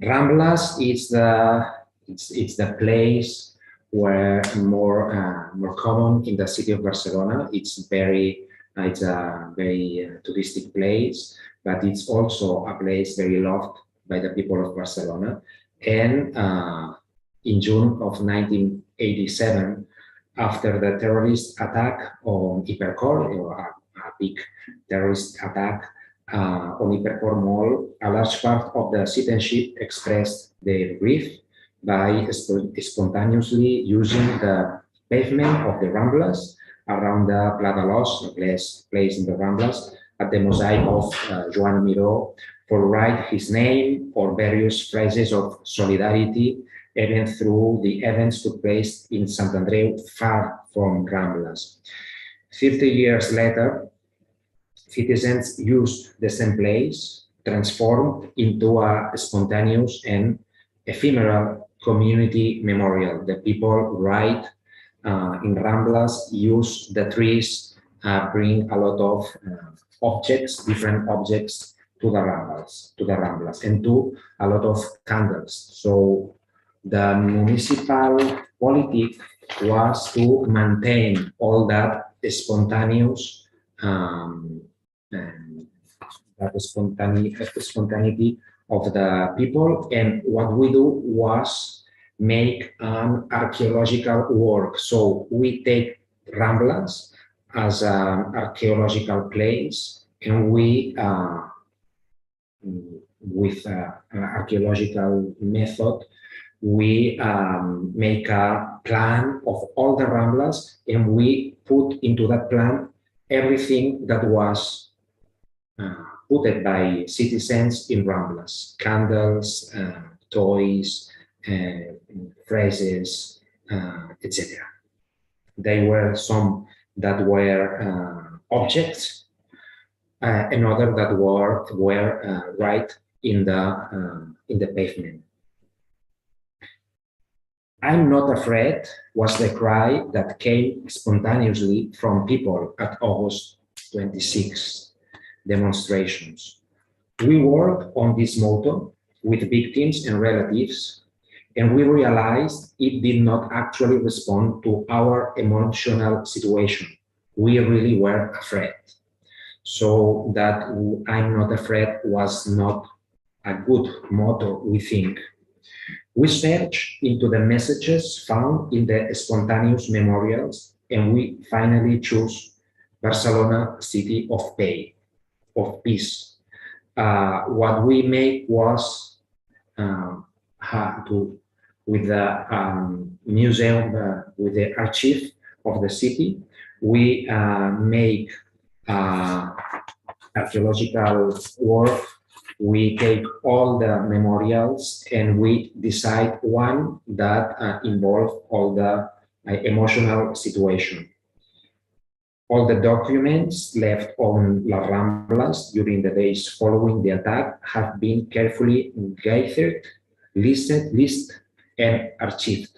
Ramblas is the place where more common in the city of Barcelona. It's a very touristic place, but it's also a place very loved by the people of Barcelona. And in June of 1987, after the terrorist attack on Hipercor, a big terrorist attack on Hipercor Mall, a large part of the citizenship expressed their grief by spontaneously using the pavement of the Ramblas around the Pla de l'Os, the place in the Ramblas, at the mosaic of Joan Miró, for write his name or various phrases of solidarity, even through the events took place in Sant Andreu, far from Ramblas. 50 years later, citizens used the same place, transformed into a spontaneous and ephemeral community memorial. The people write in Ramblas, use the trees, bring a lot of objects, different objects to the Ramblas, and to a lot of candles. So the municipal politic was to maintain all that spontaneous spontaneity of the people, and what we do was make an archaeological work. So we take Ramblas as an archaeological place, and we, with an archaeological method, we make a plan of all the Ramblas, and we put into that plan everything that was put by citizens in Ramblas: candles, toys, phrases, etc. There were some that were objects, and other that were right in the pavement. "I'm not afraid" was the cry that came spontaneously from people at August 26 demonstrations. We worked on this motto with victims and relatives, and we realized it did not actually respond to our emotional situation. We really were afraid. So that "I'm not afraid" was not a good motto, we think. We searched into the messages found in the spontaneous memorials, and we finally chose Barcelona, city of peace. What we made was with the museum, with the archive of the city, we make archaeological work. We take all the memorials and we decide one that involves all the emotional situation. All the documents left on Las Ramblas during the days following the attack have been carefully gathered, listed, and archived.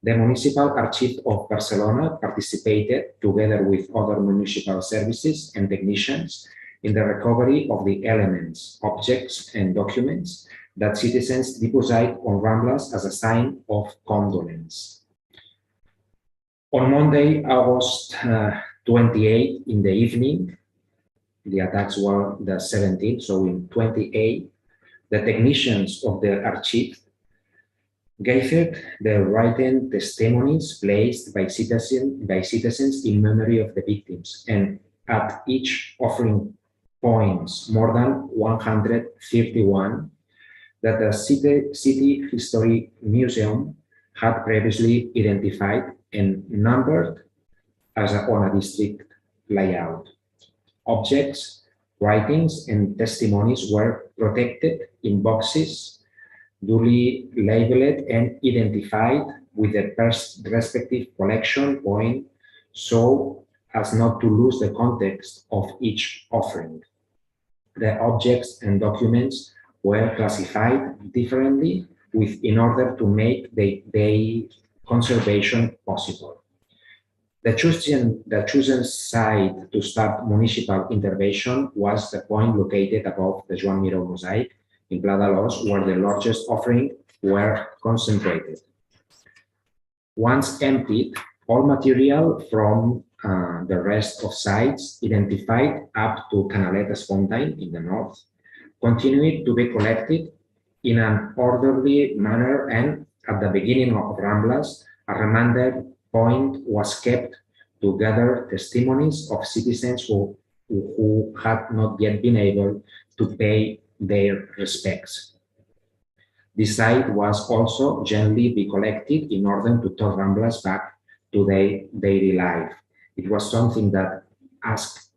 The Municipal Archive of Barcelona participated, together with other municipal services and technicians, in the recovery of the elements, objects, and documents that citizens deposit on Ramblas as a sign of condolence. On Monday, August 28 in the evening, the attacks were the 17th, so in 28, the technicians of the archive gathered the written testimonies placed by citizens in memory of the victims, and at each offering points, more than 131, that the City History Museum had previously identified and numbered as on a district layout. Objects, writings, and testimonies were protected in boxes, duly labeled and identified with the respective collection point so as not to lose the context of each offering. The objects and documents were classified differently in order to make their conservation possible. The chosen site to start municipal intervention was the point located above the Joan Miró mosaic in Pla d'Alós, where the largest offerings were concentrated. Once emptied, all material from the rest of sites identified up to Canaletas Fontaine in the north continued to be collected in an orderly manner, and at the beginning of Ramblas, a reminder point was kept to gather testimonies of citizens who had not yet been able to pay their respects. This site was also gently be collected in order to turn Ramblas back to their daily life. It was something that, as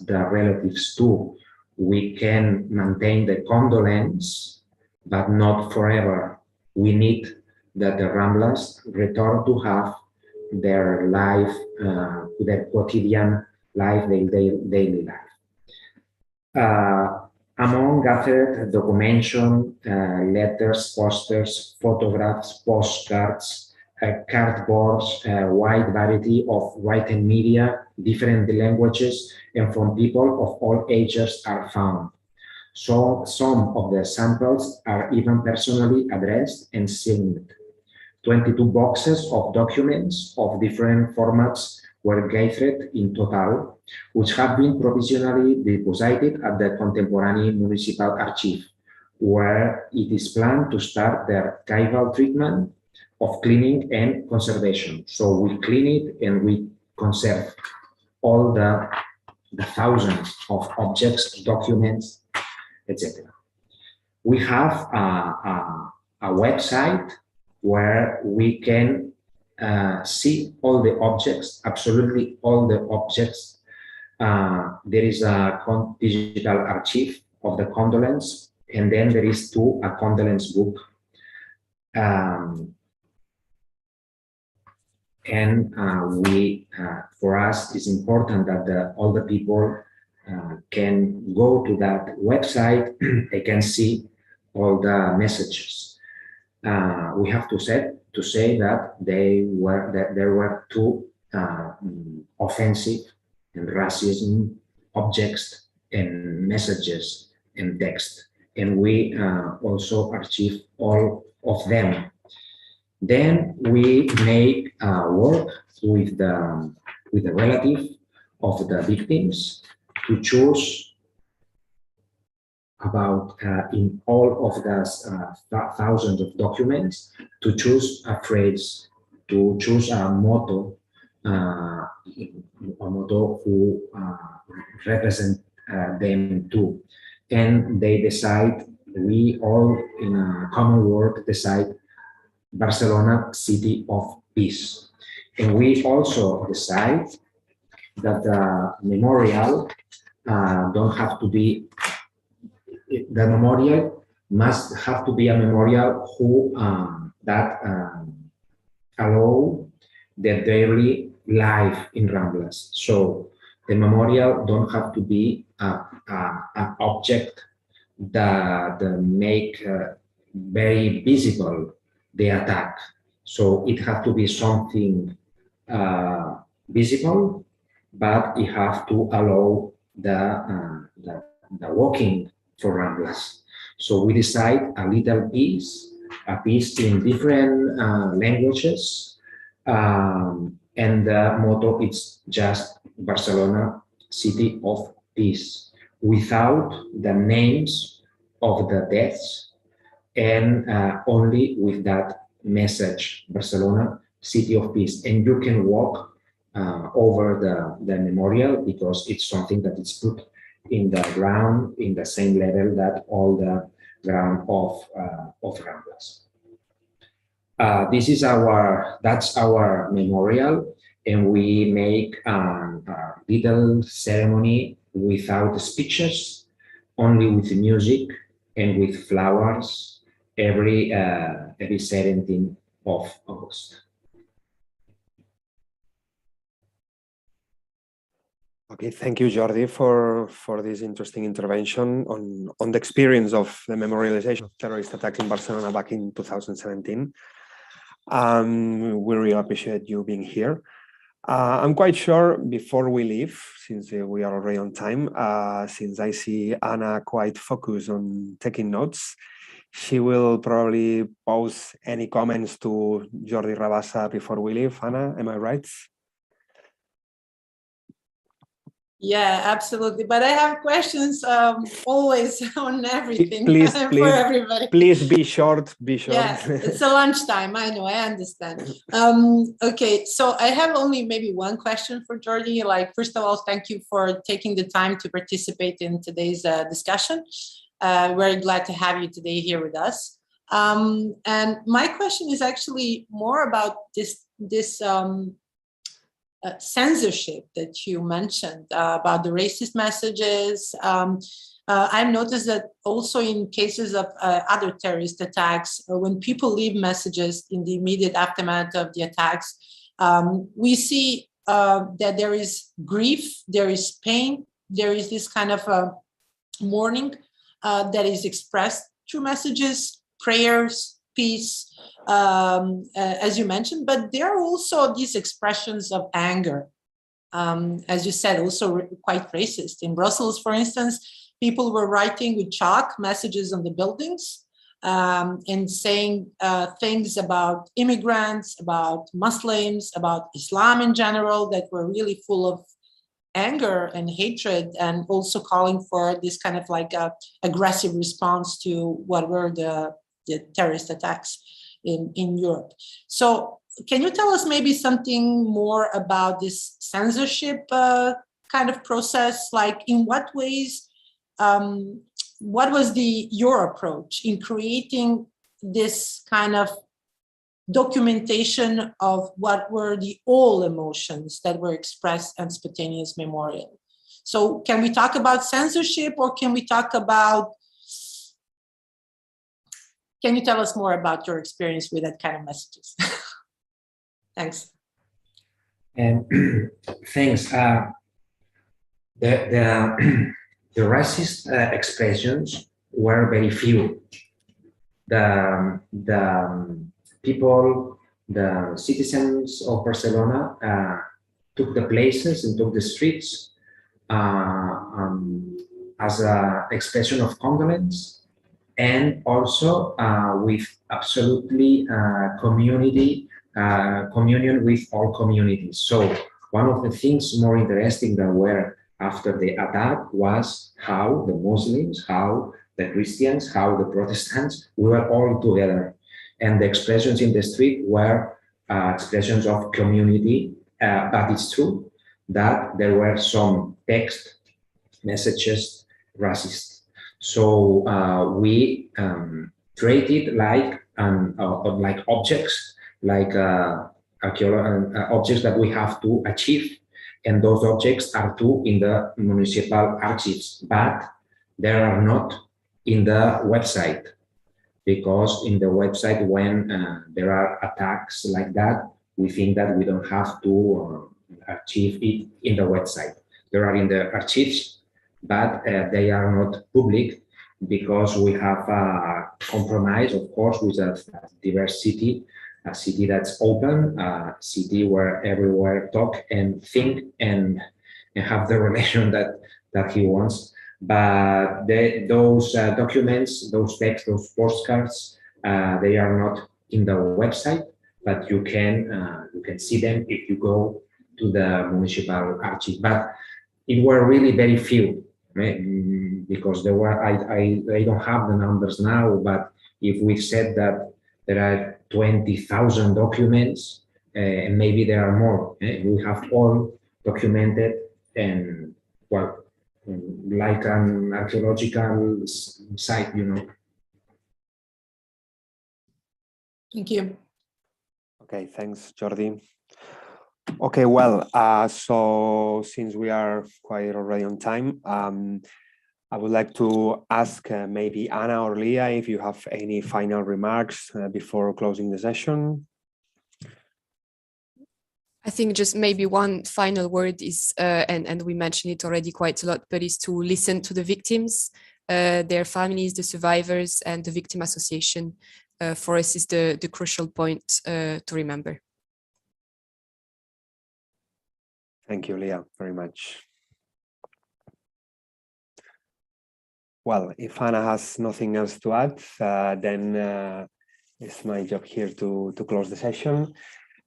the relatives too, we can maintain the condolence, but not forever. We need that the Ramblas return to have their life, their quotidian life, their daily life. Among gathered documentation, letters, posters, photographs, postcards, cardboards, a wide variety of written media, different languages, and from people of all ages are found. So some of the samples are even personally addressed and signed. 22 boxes of documents of different formats were gathered in total, which have been provisionally deposited at the Contemporary Municipal Archive, where it is planned to start the archival treatment of cleaning and conservation. So we clean it and we conserve all the thousands of objects, documents, etc. We have a website where we can see all the objects, absolutely all the objects. There is a digital archive of the condolence, and then there is too a condolence book. For us, it's important that all the people can go to that website. They can see all the messages. We have to say that there were two offensive and racism objects and messages and text, and we also archive all of them. Then we make work with the relative of the victims to choose about in all of the thousands of documents, to choose a phrase, to choose a motto who represent them too. And they decide, we all in a common work decide Barcelona, City of Peace. And we also decide that the memorial don't have to be, the memorial must have to be a memorial who that allow the daily life in Ramblas. So the memorial don't have to be an object that make very visible the attack. So it has to be something visible, but it has to allow the walking for Ramblas. So we decide a little piece, a piece in different languages, and the motto is just Barcelona, City of Peace, without the names of the deaths, and only with that message, Barcelona, City of Peace. And you can walk over the memorial, because it's something that is put in the ground in the same level that all the ground of Ramblas. This is that's our memorial, and we make a little ceremony without speeches, only with music and with flowers every 17th of August. Okay, thank you, Jordi, for this interesting intervention on the experience of the memorialization of terrorist attack in Barcelona back in 2017. We really appreciate you being here. I'm quite sure before we leave, since we are already on time, since I see Anna quite focused on taking notes, she will probably pose any comments to Jordi Rabassa before we leave. Anna, am I right? Yeah, absolutely. But I have questions always on everything Please, for everybody. Please be short. Be short. Yeah, it's a lunchtime. I know. I understand. Okay, so I have only maybe one question for Jordi. Like, first of all, thank you for taking the time to participate in today's discussion. Very glad to have you today here with us. And my question is actually more about this censorship that you mentioned about the racist messages. I've noticed that also in cases of other terrorist attacks, when people leave messages in the immediate aftermath of the attacks, we see that there is grief, there is pain, there is this kind of mourning that is expressed through messages, prayers, peace, as you mentioned, but there are also these expressions of anger, as you said, also quite racist. In Brussels, for instance, people were writing with chalk messages on the buildings and saying things about immigrants, about Muslims, about Islam in general, that were really full of anger and hatred, and also calling for this kind of like aggressive response to what were the terrorist attacks in Europe. So can you tell us maybe something more about this censorship kind of process? Like, in what ways, what was your approach in creating this kind of documentation of what were all emotions that were expressed in spontaneous memorial? So can we talk about censorship, or can we talk about, can you tell us more about your experience with that kind of messages? Thanks. Thanks. The racist expressions were very few. The people, the citizens of Barcelona took the places and took the streets as an expression of condolence, and also with absolutely communion with all communities. So one of the things more interesting that were after the attack was how the Muslims, how the Christians, how the Protestants, we were all together. And the expressions in the street were expressions of community, but it's true that there were some text messages racist. So we treated like objects, like objects that we have to achieve, and those objects are too in the municipal archives, but they are not in the website, because in the website, when there are attacks like that, we think that we don't have to achieve it in the website. They are in the archives, but they are not public, because we have a compromise, of course, with a diverse city, a city that's open, a city where everywhere talk and think and have the relation that that he wants. But those documents, those texts, those postcards, they are not in the website, but you can see them if you go to the municipal archive. But it were really very few, because there were, I don't have the numbers now, but if we said that there are 20,000 documents, and maybe there are more, we have all documented, and well, like an archaeological site, you know. Thank you. Okay, thanks, Jordi. Okay, well, so since we are quite already on time, I would like to ask maybe Anna or Leah if you have any final remarks before closing the session. I think just maybe one final word is, and we mentioned it already quite a lot, but is to listen to the victims, their families, the survivors, and the victim association. For us is the crucial point to remember. Thank you, Leah, very much. Well, if Anna has nothing else to add, then it's my job here to close the session.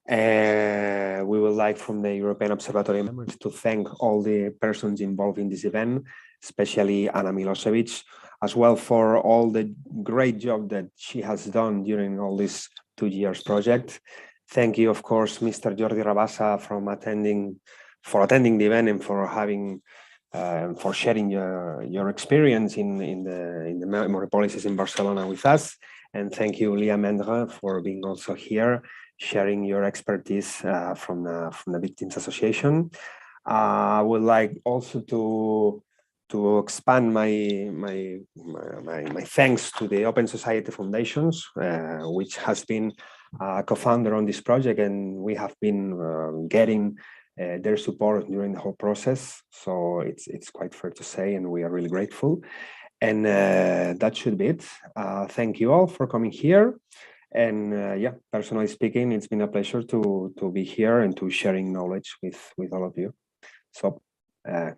We would like from the European Observatory members to thank all the persons involved in this event, especially Anna Milosevic, as well for all the great job that she has done during all this 2 years project. Thank you, of course, Mr. Jordi Rabassa for attending the event and for having for sharing your experience in the memory policies in Barcelona with us. And thank you, Leah Meindre, for being also here, sharing your expertise from the Victims Association. I would like also to expand my thanks to the Open Society Foundations, which has been a co-founder on this project, and we have been getting their support during the whole process. So it's quite fair to say, and we are really grateful. And that should be it. Thank you all for coming here. And yeah, personally speaking, it's been a pleasure to be here and to sharing knowledge with all of you. So